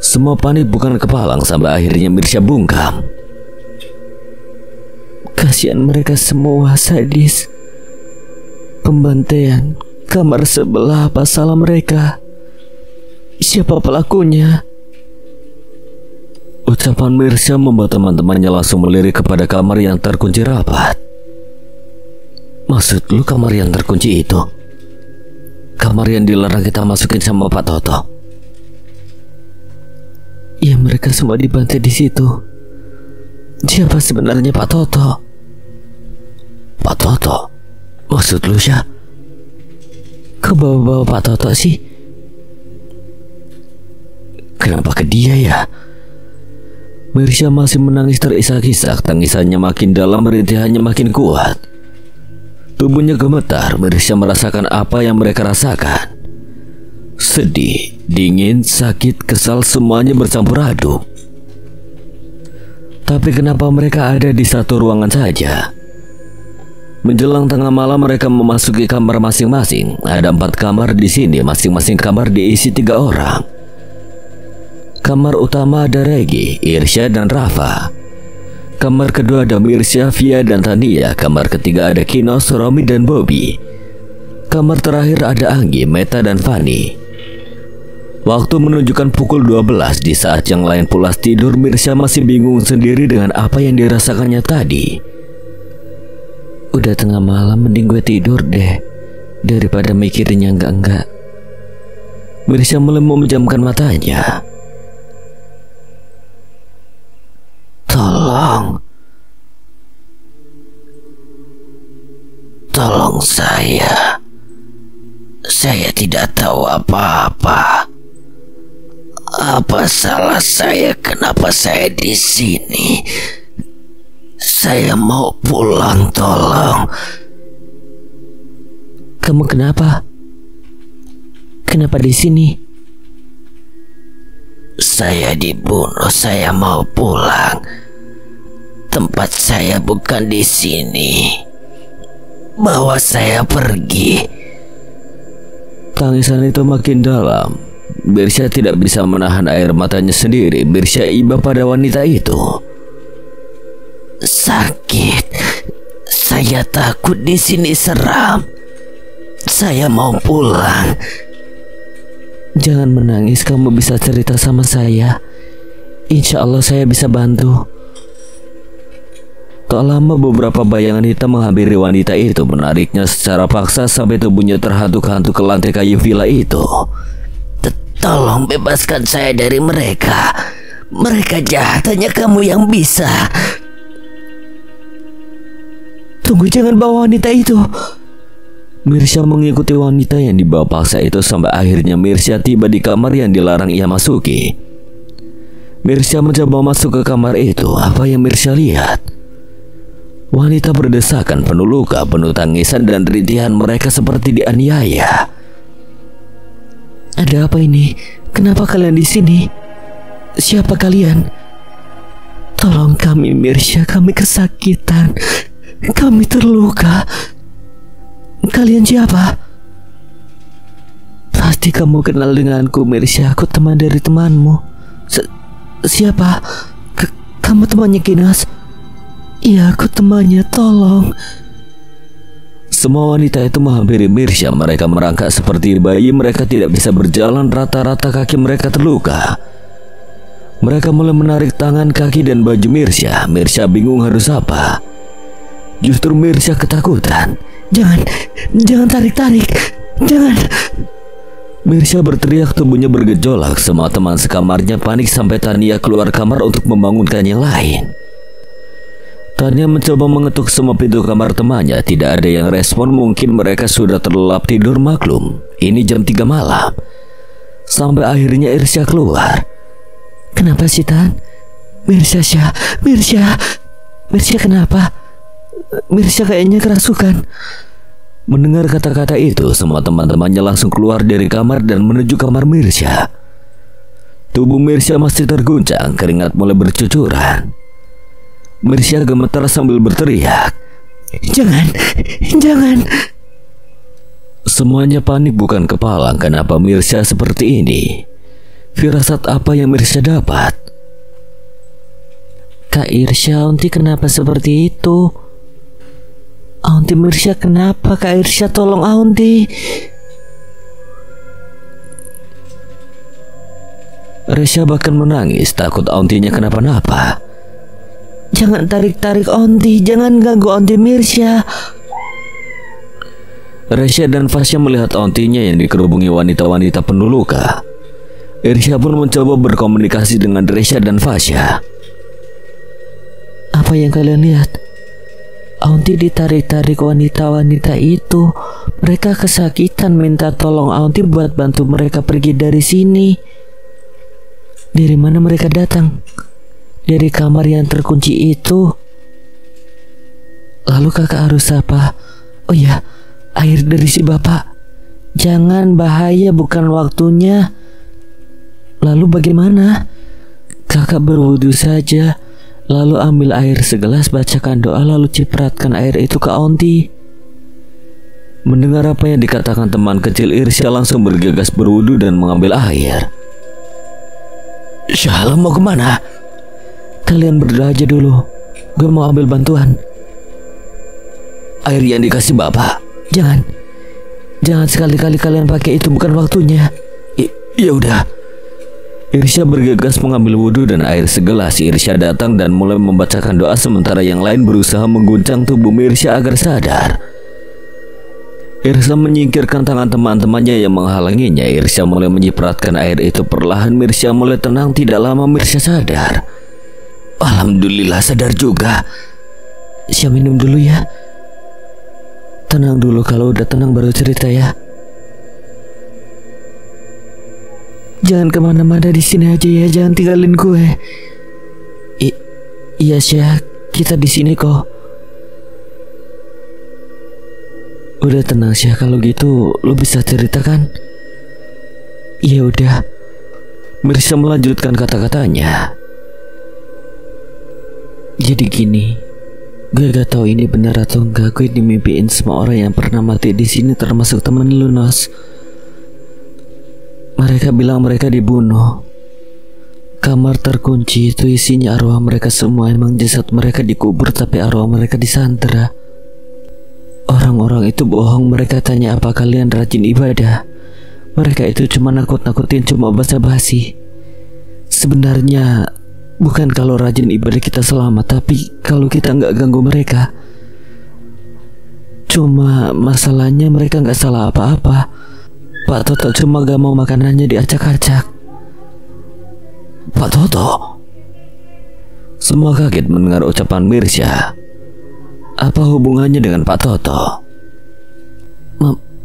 Semua panik bukan kepalang sampai akhirnya Mirsya bungkam. Kasihan mereka semua, sadis. Pembantaian kamar sebelah, apa salah mereka? Siapa pelakunya? Ucapan Mirsya membuat teman-temannya langsung melirik kepada kamar yang terkunci rapat. Maksud lu kamar yang terkunci itu? Kamar yang dilarang kita masukin sama Pak Toto? Ya, mereka semua dibantai di situ. Siapa sebenarnya Pak Toto? Pak Toto? Maksud lu, Syah? Ke bawa-bawa Pak Toto sih? Kenapa ke dia ya? Mirsya masih menangis terisak-isak. Tangisannya makin dalam, rintihannya makin kuat. Tubuhnya gemetar. Mirsya merasakan apa yang mereka rasakan. Sedih, dingin, sakit, kesal, semuanya bercampur aduk. Tapi kenapa mereka ada di satu ruangan saja? Menjelang tengah malam mereka memasuki kamar masing-masing. Ada 4 kamar di sini, masing-masing kamar diisi 3 orang. Kamar utama ada Regi, Irsya dan Rafa. Kamar kedua ada Mirsya, Via dan Tania. Kamar ketiga ada Kinos, Romi dan Bobby. Kamar terakhir ada Anggi, Meta dan Fani. Waktu menunjukkan pukul 12. Di saat yang lain pulas tidur, Mirsya masih bingung sendiri dengan apa yang dirasakannya tadi. Udah tengah malam, mending gue tidur deh daripada mikirin yang enggak-enggak. Mirsya mulai memejamkan matanya. Tolong saya. Saya tidak tahu apa-apa. Apa salah saya? Kenapa saya di sini? Saya mau pulang, tolong. Kamu kenapa? Kenapa di sini? Saya dibunuh, saya mau pulang. Tempat saya bukan di sini. Bawa saya pergi. Tangisan itu makin dalam. Mirsya tidak bisa menahan air matanya sendiri. Mirsya iba pada wanita itu. Sakit. Saya takut di sini, seram. Saya mau pulang. Jangan menangis, kamu bisa cerita sama saya. Insya Allah saya bisa bantu. Tak lama beberapa bayangan hitam menghampiri wanita itu, menariknya secara paksa sampai tubuhnya terhantuk-hantuk ke lantai kayu villa itu. Tolong bebaskan saya dari mereka. Mereka jahat, hanya kamu yang bisa. Tunggu, jangan bawa wanita itu. Mirsya mengikuti wanita yang dibawa paksa itu sampai akhirnya Mirsya tiba di kamar yang dilarang ia masuki. Mirsya mencoba masuk ke kamar itu. Apa yang Mirsya lihat? Wanita berdesakan, penuh luka, penuh tangisan dan rintihan. Mereka seperti dianiaya. Ada apa ini? Kenapa kalian di sini? Siapa kalian? Tolong kami, Mirsya, kami kesakitan. Kami terluka. Kalian siapa? Pasti kamu kenal denganku, Mirsya. Aku teman dari temanmu. Siapa? Kamu temannya Kinas? Iya, aku temannya, tolong. Semua wanita itu menghampiri Mirsya. Mereka merangkak seperti bayi. Mereka tidak bisa berjalan, rata-rata kaki mereka terluka. Mereka mulai menarik tangan, kaki, dan baju Mirsya. Mirsya bingung harus apa. Justru Mirsya ketakutan. Jangan tarik-tarik. Jangan. Mirsya berteriak, tubuhnya bergejolak. Semua teman sekamarnya panik sampai Tania keluar kamar untuk membangunkan yang lain. Tania mencoba mengetuk semua pintu kamar temannya. Tidak ada yang respon. Mungkin mereka sudah terlelap tidur, maklum. Ini jam 3 malam. Sampai akhirnya Irsya keluar. Kenapa sih, Tan? Mirsya kenapa? Mirsya kayaknya kerasukan. Mendengar kata-kata itu, semua teman-temannya langsung keluar dari kamar dan menuju kamar Mirsya. Tubuh Mirsya masih terguncang, keringat mulai bercucuran. Mirsya gemetar sambil berteriak, Jangan. Semuanya panik bukan kepalang. Kenapa Mirsya seperti ini? Firasat apa yang Mirsya dapat? Kak Irsya, Aunty kenapa seperti itu? Aunty Mirsya kenapa? Kak Irsya, tolong Aunty. Resya bahkan menangis, takut Auntinya kenapa-napa. Jangan tarik-tarik Aunty, jangan ganggu Aunty Mirsya. Resya dan Fasya melihat Auntinya yang dikerubungi wanita-wanita penuh luka. Irsya pun mencoba berkomunikasi dengan Resya dan Fasya. Apa yang kalian lihat? Aunty ditarik-tarik wanita-wanita itu. Mereka kesakitan, minta tolong Aunty buat bantu mereka pergi dari sini. Dari mana mereka datang? Dari kamar yang terkunci itu. Lalu kakak harus apa? Oh ya, air dari si bapak. Jangan, bahaya, bukan waktunya. Lalu bagaimana? Kakak berwudu saja, lalu ambil air segelas, bacakan doa, lalu cipratkan air itu ke Aunty. Mendengar apa yang dikatakan teman kecil, Irsya langsung bergegas berwudu dan mengambil air. Shalom, mau kemana? Kalian berdoa aja dulu, gue mau ambil bantuan. Air yang dikasih bapak? Jangan sekali-kali kalian pakai itu, bukan waktunya. Ya udah. Irsya bergegas mengambil wudhu dan air segelas. Irsya datang dan mulai membacakan doa, sementara yang lain berusaha mengguncang tubuh Mirsya agar sadar. Irsya menyingkirkan tangan teman-temannya yang menghalanginya. Irsya mulai menyipratkan air itu perlahan. Mirsya mulai tenang. Tidak lama Mirsya sadar. Alhamdulillah sadar juga. Saya minum dulu ya. Tenang dulu, kalau udah tenang baru cerita ya. Jangan kemana-mana, di sini aja ya, jangan tinggalin gue. Iya Syah, kita di sini kok. Udah tenang Syah, kalau gitu lo bisa ceritakan. Ya udah. Mirsya melanjutkan kata-katanya. Jadi gini, gue gak tahu ini benar atau enggak. Gue dimimpiin semua orang yang pernah mati di sini, termasuk temen lu, Nos. Mereka bilang mereka dibunuh. Kamar terkunci itu isinya arwah mereka semua. Emang jasad mereka dikubur tapi arwah mereka disandera. Orang-orang itu bohong. Mereka tanya apa kalian rajin ibadah. Mereka itu cuma nakut-nakutin, cuma basa-basi. Sebenarnya bukan kalau rajin ibadah kita selamat, tapi kalau kita nggak ganggu mereka. Cuma masalahnya mereka nggak salah apa-apa. Pak Toto cuma gak mau makanannya diacak-acak. Pak Toto? Semua kaget mendengar ucapan Mirsya. Apa hubungannya dengan Pak Toto?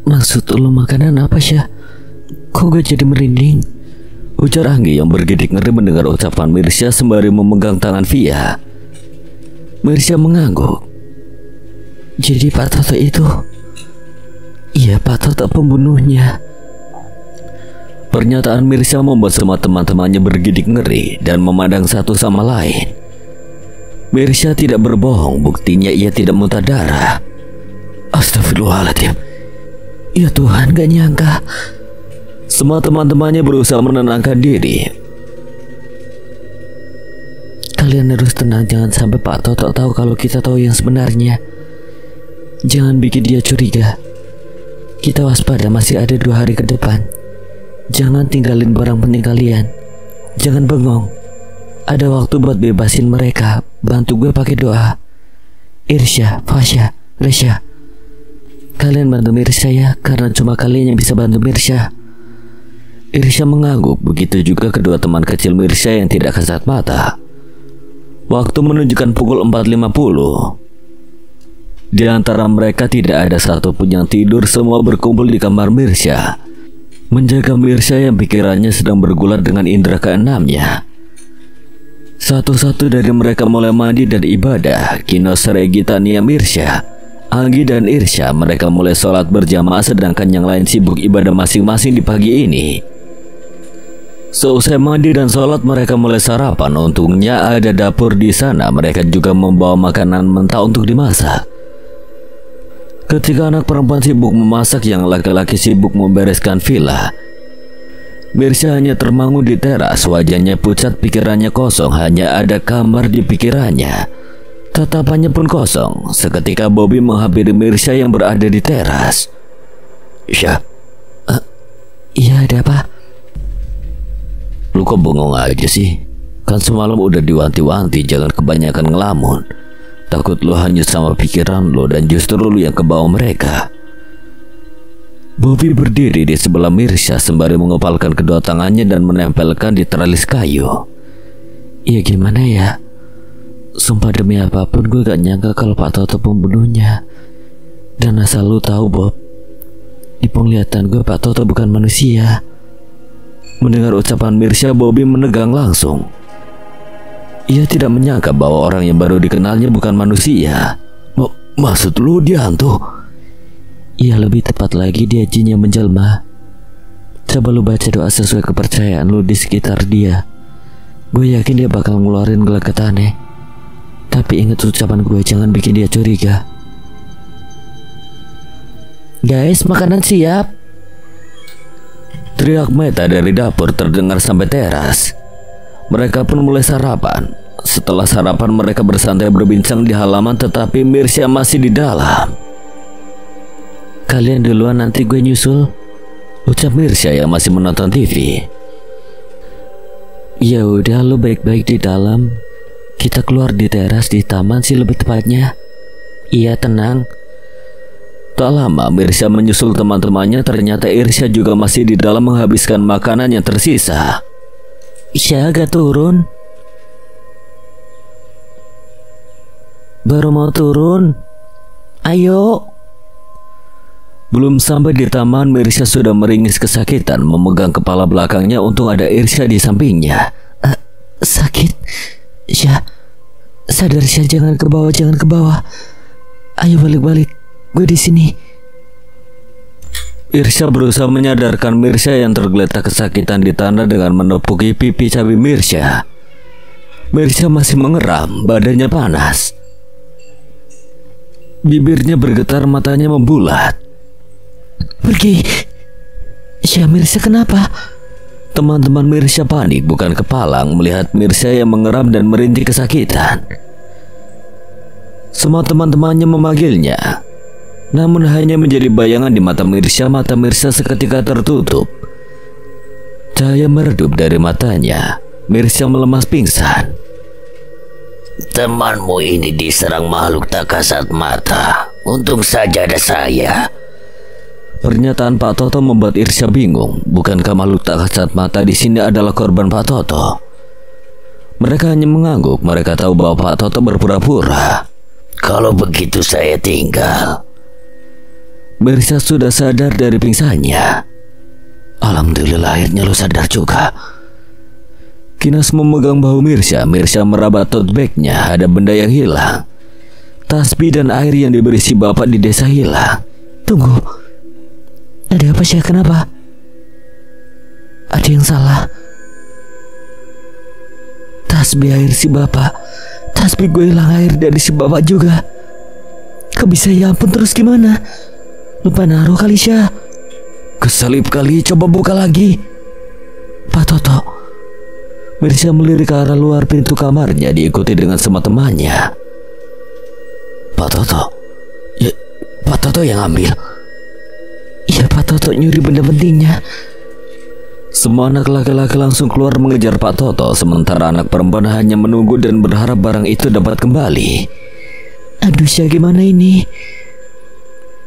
Maksud lu makanan apa Syah? Kok gue jadi merinding? Ujar Anggi yang bergidik ngeri mendengar ucapan Mirsya sembari memegang tangan Via. Mirsya mengangguk. Jadi Pak Toto itu? Iya, Pak Toto pembunuhnya. Pernyataan Mirsya membuat semua teman-temannya bergidik ngeri dan memandang satu sama lain. Mirsya tidak berbohong, buktinya ia tidak muntah darah. Astagfirullahaladzim. Ya Tuhan, gak nyangka. Semua teman-temannya berusaha menenangkan diri. Kalian harus tenang, jangan sampai Pak Toto tahu kalau kita tahu yang sebenarnya. Jangan bikin dia curiga. Kita waspada, masih ada 2 hari ke depan. Jangan tinggalin barang penting kalian. Jangan bengong. Ada waktu buat bebasin mereka. Bantu gue pakai doa. Irsya, Fasya, Resya, kalian bantu Mirsya ya, karena cuma kalian yang bisa bantu Mirsya. Irsya mengangguk, begitu juga kedua teman kecil Mirsya yang tidak kasat mata. Waktu menunjukkan pukul 4.50. Di antara mereka tidak ada satupun yang tidur, semua berkumpul di kamar Mirsya, menjaga Mirsya yang pikirannya sedang bergulat dengan indera keenamnya. Satu-satu dari mereka mulai mandi dan ibadah. Kinos, Regi, Tania, Mirsya, Anggi dan Irsya, mereka mulai sholat berjamaah, sedangkan yang lain sibuk ibadah masing-masing di pagi ini. Seusai mandi dan sholat, mereka mulai sarapan. Untungnya ada dapur di sana. Mereka juga membawa makanan mentah untuk dimasak. Ketika anak perempuan sibuk memasak, yang laki-laki sibuk membereskan villa, Mirsya hanya termangu di teras. Wajahnya pucat, pikirannya kosong. Hanya ada kamar di pikirannya. Tatapannya pun kosong. Seketika Bobby menghampiri Mirsya yang berada di teras. Syah, Iya, ada apa? lu kok bengong aja sih? Kan semalam udah diwanti-wanti jangan kebanyakan ngelamun. Takut lu hanyut sama pikiran lu dan justru lu yang kebawa mereka. Bobby berdiri di sebelah Mirsya sembari mengepalkan kedua tangannya dan menempelkan di teralis kayu. Iya, gimana ya? Sumpah demi apapun gue gak nyangka kalau Pak Toto pembunuhnya. Dan asal lu tahu, Bob, di penglihatan gue Pak Toto bukan manusia. Mendengar ucapan Mirsya, Bobby menegang langsung. Ia tidak menyangka bahwa orang yang baru dikenalnya bukan manusia. Maksud lu dia hantu? Iya, lebih tepat lagi dia jin yang menjelma. Coba lu baca doa sesuai kepercayaan lu di sekitar dia. Gue yakin dia bakal ngeluarin gelagat aneh. Tapi ingat ucapan gue, jangan bikin dia curiga. Guys, makanan siap. Teriak Meta dari dapur terdengar sampai teras. Mereka pun mulai sarapan. Setelah sarapan mereka bersantai berbincang di halaman, tetapi Mirsya masih di dalam. Kalian duluan, nanti gue nyusul, ucap Mirsya yang masih menonton TV. Ya udah, lu baik-baik di dalam. Kita keluar di teras, di taman sih lebih tepatnya. Iya, tenang. Tak lama Mirsya menyusul teman-temannya. Ternyata Irsya juga masih di dalam menghabiskan makanan yang tersisa. Isya agak turun. Baru mau turun. Ayo. Belum sampai di taman, Mirsya sudah meringis kesakitan. Memegang kepala belakangnya, untung ada Irsya di sampingnya. Sakit. Syah, sadar Syah, jangan ke bawah, jangan ke bawah. Ayo balik-balik. Gue di sini. Irsya berusaha menyadarkan Mirsya yang tergeletak kesakitan di tanah dengan menepuki pipi cabi Mirsya. Mirsya masih mengeram, badannya panas. Bibirnya bergetar, matanya membulat. Pergi. Syah, Mirsya kenapa? Teman-teman Mirsya panik bukan kepalang melihat Mirsya yang mengeram dan merintih kesakitan. Semua teman-temannya memanggilnya, namun hanya menjadi bayangan di mata Mirsya. Mata Mirsya seketika tertutup. Cahaya meredup dari matanya. Mirsya melemas pingsan. Temanmu ini diserang makhluk tak kasat mata. Untung saja ada saya. Pernyataan Pak Toto membuat Irsya bingung. Bukankah makhluk tak kasat mata di sini adalah korban Pak Toto? Mereka hanya mengangguk. Mereka tahu bahwa Pak Toto berpura-pura. Kalau begitu saya tinggal. Mirsya sudah sadar dari pingsannya. Alhamdulillah, akhirnya lu sadar juga. Kinas memegang bahu Mirsya. Mirsya meraba tote bagnya. Ada benda yang hilang. Tasbih dan air yang diberi si bapak di desa hilang. Tunggu. Ada apa Syah, kenapa? Ada yang salah. Tasbih air si bapak. Tasbih gue hilang, air dari si bapak juga. Kok bisa, ya ampun, terus gimana? Lupa naruh kali Syah. Keselip kali, coba buka lagi. Pak Toto, Mirsya melirik ke arah luar pintu kamarnya diikuti dengan semua temannya. Pak Toto, ya, Pak Toto yang ambil. Iya, Pak Toto nyuri benda pentingnya. Semua anak laki-laki langsung keluar mengejar Pak Toto, sementara anak perempuan hanya menunggu dan berharap barang itu dapat kembali. Aduh, Syah, gimana ini?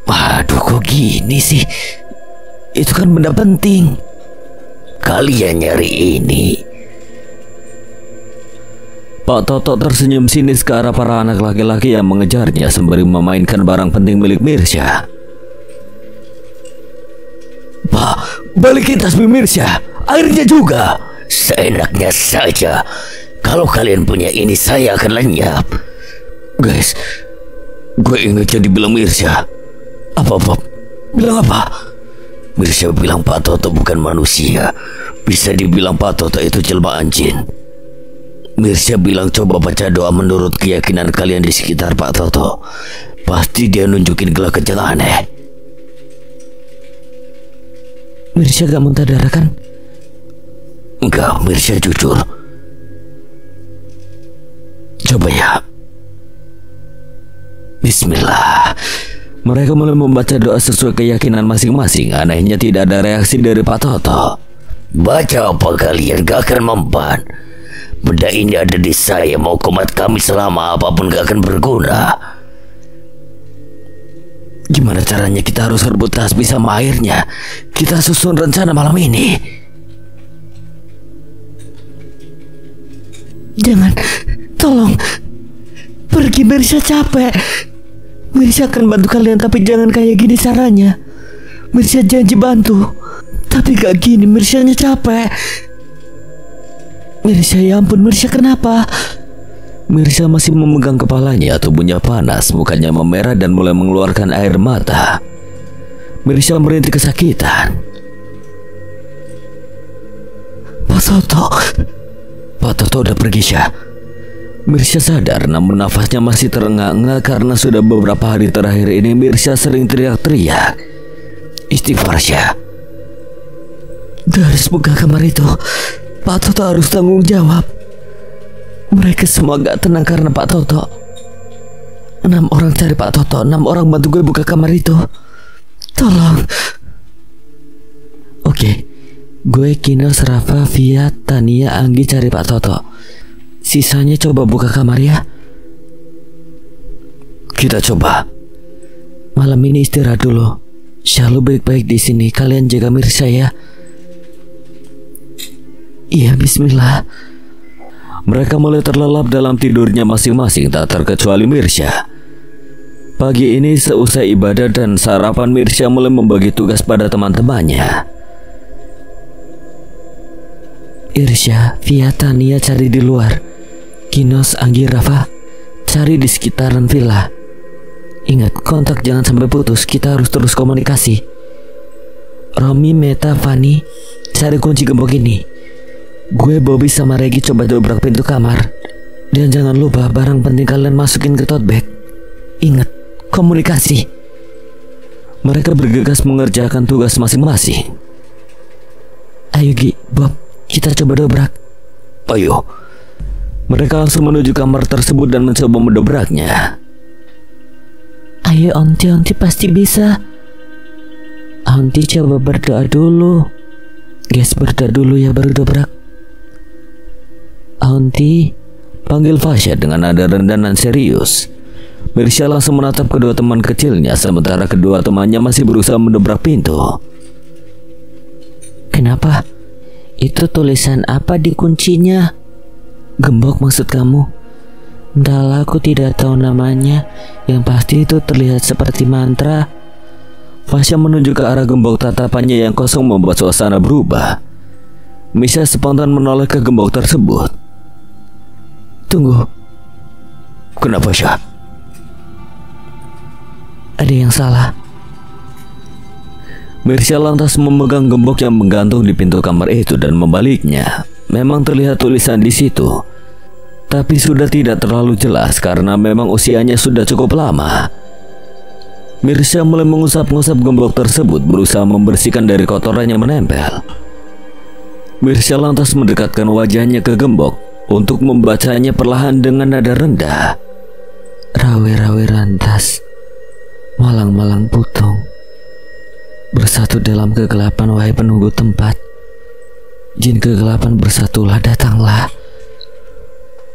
Waduh, kok gini sih? Itu kan benda penting. Kalian nyari ini. Pak Toto tersenyum sinis ke arah para anak laki-laki yang mengejarnya sembari memainkan barang penting milik Mirsya. Pak, balikin tasbih Mirsya. Airnya juga. Seenaknya saja. Kalau kalian punya ini, saya akan lenyap. Guys, gue ingat yang dibilang Mirsya. Apa? Bilang apa? Mirsya bilang Pak Toto bukan manusia. Bisa dibilang Pak Toto itu jelmaan jin. Mirsya bilang coba baca doa menurut keyakinan kalian di sekitar Pak Toto. Pasti dia nunjukin gelar kencang aneh. Mirsya gak muntah darah kan? Enggak, Mirsya jujur. Coba ya. Bismillah. Mereka mulai membaca doa sesuai keyakinan masing-masing. Anehnya tidak ada reaksi dari Pak Toto. Baca apa kalian, gak akan mempan. Benda ini ada di saya. Mau komat kami selama apapun gak akan berguna. Gimana caranya? Kita harus rebut tasbih sama airnya. Kita susun rencana malam ini. Jangan, tolong. Pergi, Mirsya capek. Mirsya akan bantu kalian, tapi jangan kayak gini caranya. Mirsya janji bantu, tapi gak gini. Mirsyanya capek. Mirsya, ya ampun, Mirsya kenapa? Mirsya masih memegang kepalanya, tubuhnya panas, mukanya memerah dan mulai mengeluarkan air mata. Mirsya merintih kesakitan. Pak Toto udah pergi, Syah. Mirsya sadar, namun nafasnya masih terengah-engah karena sudah beberapa hari terakhir ini Mirsya sering teriak-teriak. Istighfar, Syah. Gak harus buka kamar itu. Pak Toto harus tanggung jawab. Mereka semua gak tenang karena Pak Toto. 6 orang cari Pak Toto, 6 orang bantu gue buka kamar itu. Tolong. Oke, gue, Kinos, Rafa, Via, Tania, Anggi cari Pak Toto. Sisanya coba buka kamar ya. Kita coba. Malam ini istirahat dulu. Selalu baik-baik di sini. Kalian jaga Mirsya ya. Iya, bismillah. Mereka mulai terlelap dalam tidurnya masing-masing, tak terkecuali Mirsya. Pagi ini seusai ibadah dan sarapan, Mirsya mulai membagi tugas pada teman-temannya. Irsya, Via, Tania cari di luar. Kinos, Anggi, Rafa cari di sekitaran villa. Ingat, kontak jangan sampai putus. Kita harus terus komunikasi. Romi, Meta, Fani cari kunci gembok ini. Gue, Bobby sama Regi coba dobrak pintu kamar. Dan jangan lupa barang penting kalian masukin ke tote bag. Ingat, komunikasi. Mereka bergegas mengerjakan tugas masing-masing. Ayo Gi, Bob, kita coba dobrak. Ayo. Mereka langsung menuju kamar tersebut dan mencoba mendobraknya. Ayo Onti pasti bisa. Onti coba berdoa dulu. Guys, berdoa dulu ya baru dobrak. Onti, panggil Fasya dengan nada rendah dan serius. Mirsya langsung menatap kedua teman kecilnya sementara kedua temannya masih berusaha mendobrak pintu. Kenapa? Itu tulisan apa di kuncinya? Gembok maksud kamu? Entahlah, aku tidak tahu namanya. Yang pasti itu terlihat seperti mantra. Fasya menunjuk ke arah gembok, tatapannya yang kosong membuat suasana berubah. Mirsya spontan menoleh ke gembok tersebut. Tunggu. Kenapa, Syah? Ada yang salah. Mirsya lantas memegang gembok yang menggantung di pintu kamar itu dan membaliknya. Memang terlihat tulisan di situ, tapi sudah tidak terlalu jelas karena memang usianya sudah cukup lama. Mirsya mulai mengusap-ngusap gembok tersebut, berusaha membersihkan dari kotoran yang menempel. Mirsya lantas mendekatkan wajahnya ke gembok untuk membacanya perlahan dengan nada rendah. Rawe-rawe rantas, malang-malang putung, bersatu dalam kegelapan wahai penunggu tempat. Jin kegelapan bersatulah, datanglah.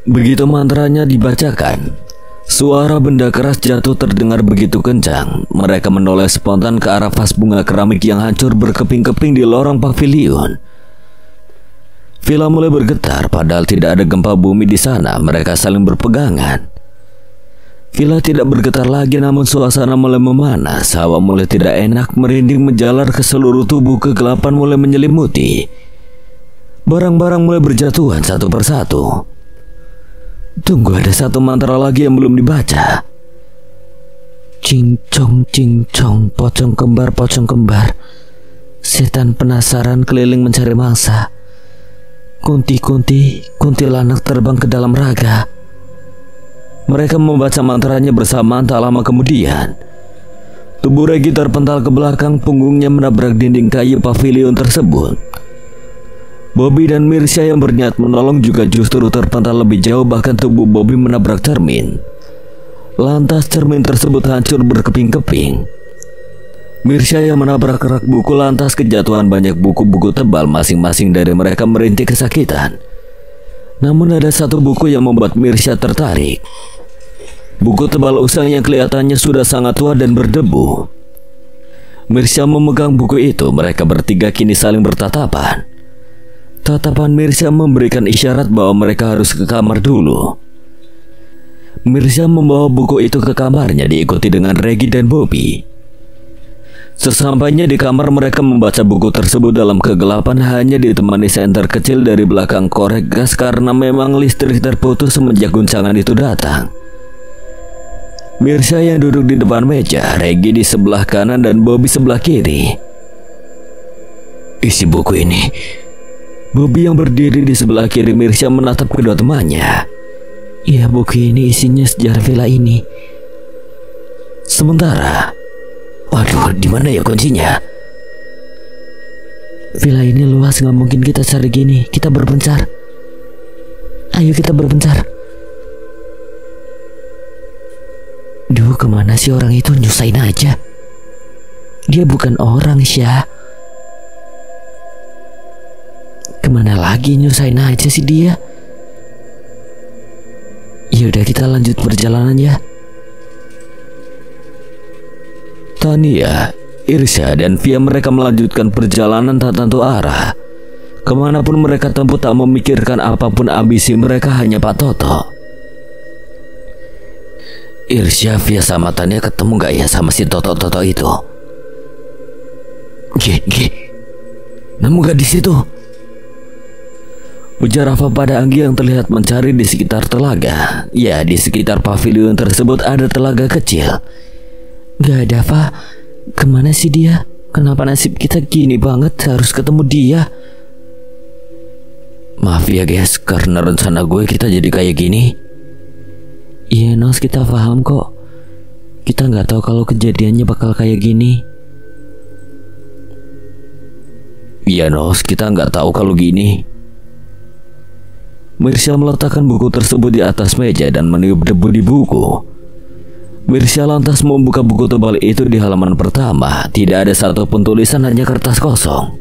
Begitu mantranya dibacakan, suara benda keras jatuh terdengar begitu kencang. Mereka menoleh spontan ke arah vas bunga keramik yang hancur berkeping-keping di lorong pavilion. Villa mulai bergetar, padahal tidak ada gempa bumi di sana. Mereka saling berpegangan. Villa tidak bergetar lagi, namun suasana mulai memanas. Hawa mulai tidak enak, merinding menjalar ke seluruh tubuh. Kegelapan mulai menyelimuti. Barang-barang mulai berjatuhan satu persatu. Tunggu, ada satu mantra lagi yang belum dibaca. Cincong, pocong kembar. Setan penasaran keliling mencari mangsa. Kuntilanak terbang ke dalam raga. Mereka membaca mantranya bersamaan. Tak lama kemudian, tubuh Regi terpental ke belakang, punggungnya menabrak dinding kayu pavilion tersebut. Bobby dan Mirsya yang berniat menolong juga justru terpental lebih jauh, bahkan tubuh Bobby menabrak cermin. Lantas cermin tersebut hancur berkeping-keping. Mirsya yang menabrak rak buku, lantas kejatuhan banyak buku-buku tebal. Masing-masing dari mereka merintih kesakitan. Namun ada satu buku yang membuat Mirsya tertarik. Buku tebal usang yang kelihatannya sudah sangat tua dan berdebu. Mirsya memegang buku itu. Mereka bertiga kini saling bertatapan. Tatapan Mirsya memberikan isyarat bahwa mereka harus ke kamar dulu. Mirsya membawa buku itu ke kamarnya, diikuti dengan Regi dan Bobby. Sesampainya di kamar, mereka membaca buku tersebut dalam kegelapan, hanya ditemani senter kecil dari belakang korek gas karena memang listrik terputus semenjak guncangan itu datang. Mirsya yang duduk di depan meja, Regi di sebelah kanan dan Bobby sebelah kiri. Isi buku ini. Bobby yang berdiri di sebelah kiri Mirsya menatap kedua temannya. Ya, buku ini isinya sejarah villa ini. Sementara, waduh, di mana ya kuncinya? Villa ini luas, nggak mungkin kita cari gini. Kita berpencar. Ayo kita berpencar. Duh, kemana sih orang itu? Nyusahin aja. Dia bukan orang, Syah. Kemana lagi, nyusahin aja sih dia. Yaudah, kita lanjut perjalanan ya. Tania, Irsya, dan Via mereka melanjutkan perjalanan tak tentu arah. Kemanapun mereka tempuh tak memikirkan apapun ambisi mereka, hanya Pak Toto. Irsya, Via sama Tania ketemu gak ya sama si Toto itu? Nemu gak di situ? Ujar Rafa pada Anggi yang terlihat mencari di sekitar telaga. Ya, di sekitar pavilion tersebut ada telaga kecil. Gak ada, Fa. Kemana sih dia? Kenapa nasib kita gini banget harus ketemu dia? Maaf ya guys, karena rencana gue kita jadi kayak gini. Iya Nos, kita paham kok. Kita gak tahu kalau kejadiannya bakal kayak gini. Iya Nos, kita gak tahu kalau gini. Mirsya meletakkan buku tersebut di atas meja dan meniup debu di buku. Mirsya lantas membuka buku tebal itu. Di halaman pertama tidak ada satupun tulisan, hanya kertas kosong.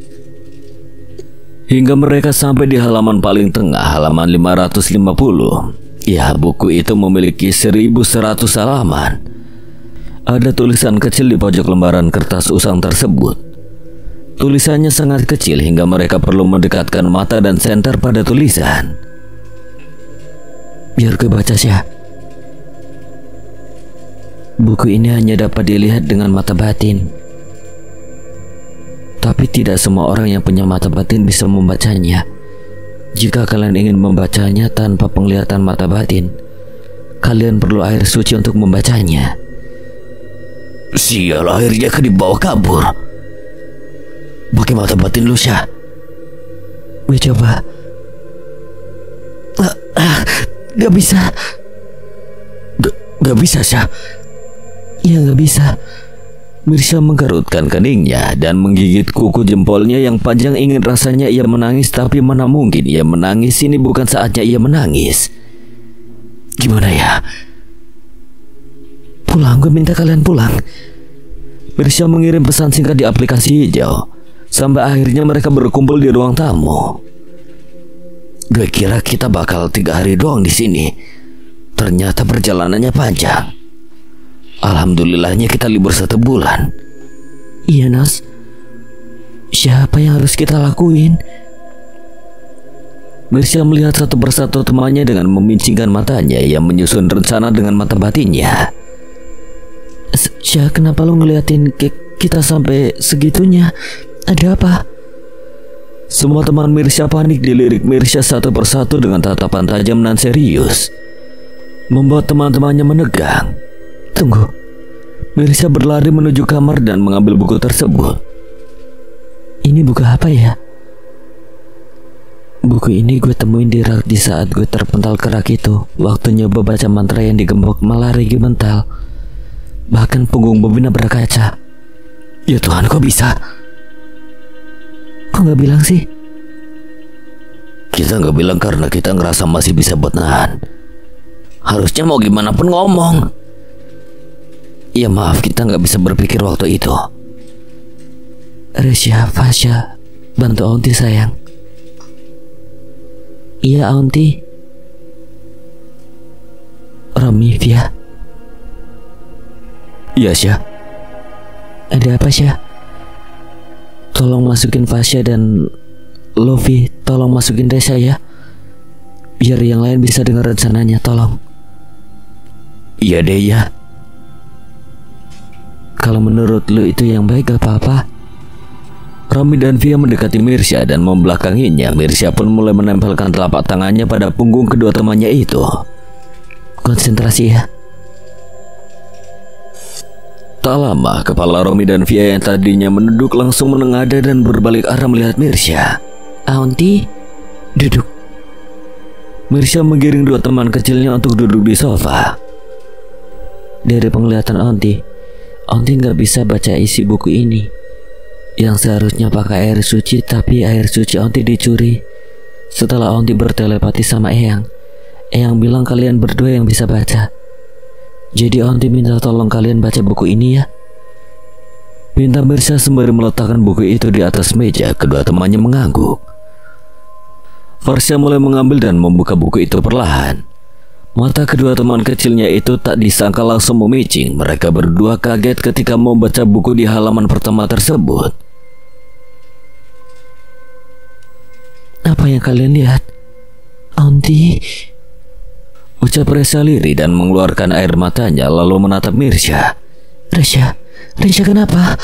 Hingga mereka sampai di halaman paling tengah, halaman 550. Ya, buku itu memiliki 1100 halaman. Ada tulisan kecil di pojok lembaran kertas usang tersebut. Tulisannya sangat kecil hingga mereka perlu mendekatkan mata dan senter pada tulisan. Biar gue baca, Syah. Buku ini hanya dapat dilihat dengan mata batin. Tapi tidak semua orang yang punya mata batin bisa membacanya. Jika kalian ingin membacanya tanpa penglihatan mata batin, kalian perlu air suci untuk membacanya. Sial, akhirnya kan dibawa kabur. Pakai mata batin lu, Syah. Gue coba. Gak bisa. Gak bisa, Syah. Ya gak bisa. Mirsya mengkerutkan keningnya dan menggigit kuku jempolnya yang panjang. Ingin rasanya ia menangis, tapi mana mungkin ia menangis. Ini bukan saatnya ia menangis. Gimana ya? Pulang, gue minta kalian pulang. Mirsya mengirim pesan singkat di aplikasi hijau. Sampai akhirnya mereka berkumpul di ruang tamu. Gue kira kita bakal 3 hari doang di sini. Ternyata perjalanannya panjang. Alhamdulillahnya kita libur 1 bulan. Iya, Nas. Siapa yang harus kita lakuin? Mirsya melihat satu persatu temannya dengan memincingkan matanya. Ia menyusun rencana dengan mata batinnya. Syah, kenapa lo ngeliatin kita sampai segitunya? Ada apa? Semua teman Mirsya panik, dilirik Mirsya satu persatu dengan tatapan tajam dan serius, membuat teman-temannya menegang. Tunggu. Mirsya berlari menuju kamar dan mengambil buku tersebut. Ini buku apa ya? Buku ini gue temuin di rak di saat gue terpental kerak itu. Waktu nyoba baca mantra yang digembok malah Regi mental. Bahkan punggung bobina berkaca. Ya Tuhan, kok bisa? Kok gak bilang sih? Kita gak bilang karena kita ngerasa masih bisa buat nahan. Harusnya mau gimana pun ngomong. Ya maaf, kita gak bisa berpikir waktu itu. Resya, Fasya, bantu Aunty sayang. Iya Aunty. Romi, Via. Iya Syah. Ada apa Syah? Tolong masukin Fasya dan Lovi, tolong masukin Resya ya. Biar yang lain bisa dengar rencananya, tolong. Iya deh ya. Kalau menurut lu itu yang baik gak apa-apa. Romi dan Via mendekati Mirsya dan membelakanginya. Mirsya pun mulai menempelkan telapak tangannya pada punggung kedua temannya itu. Konsentrasi ya. Tak lama, kepala Romi dan Via yang tadinya menunduk langsung menengadah dan berbalik arah melihat Mirsya. Aunty, duduk. Mirsya menggiring 2 teman kecilnya untuk duduk di sofa. Dari penglihatan Aunty gak bisa baca isi buku ini. Yang seharusnya pakai air suci, tapi air suci Aunty dicuri. Setelah Aunty bertelepati sama Eyang bilang kalian berdua yang bisa baca. Jadi Aunty minta tolong kalian baca buku ini ya. Pinta Mirsya sembari meletakkan buku itu di atas meja. Kedua temannya mengangguk. Fasya mulai mengambil dan membuka buku itu perlahan. Mata kedua teman kecilnya itu tak disangka langsung memicing. Mereka berdua kaget ketika membaca buku di halaman pertama tersebut. Apa yang kalian lihat? Aunty, ucap Resya lirih dan mengeluarkan air matanya lalu menatap Mirsya. Resya kenapa?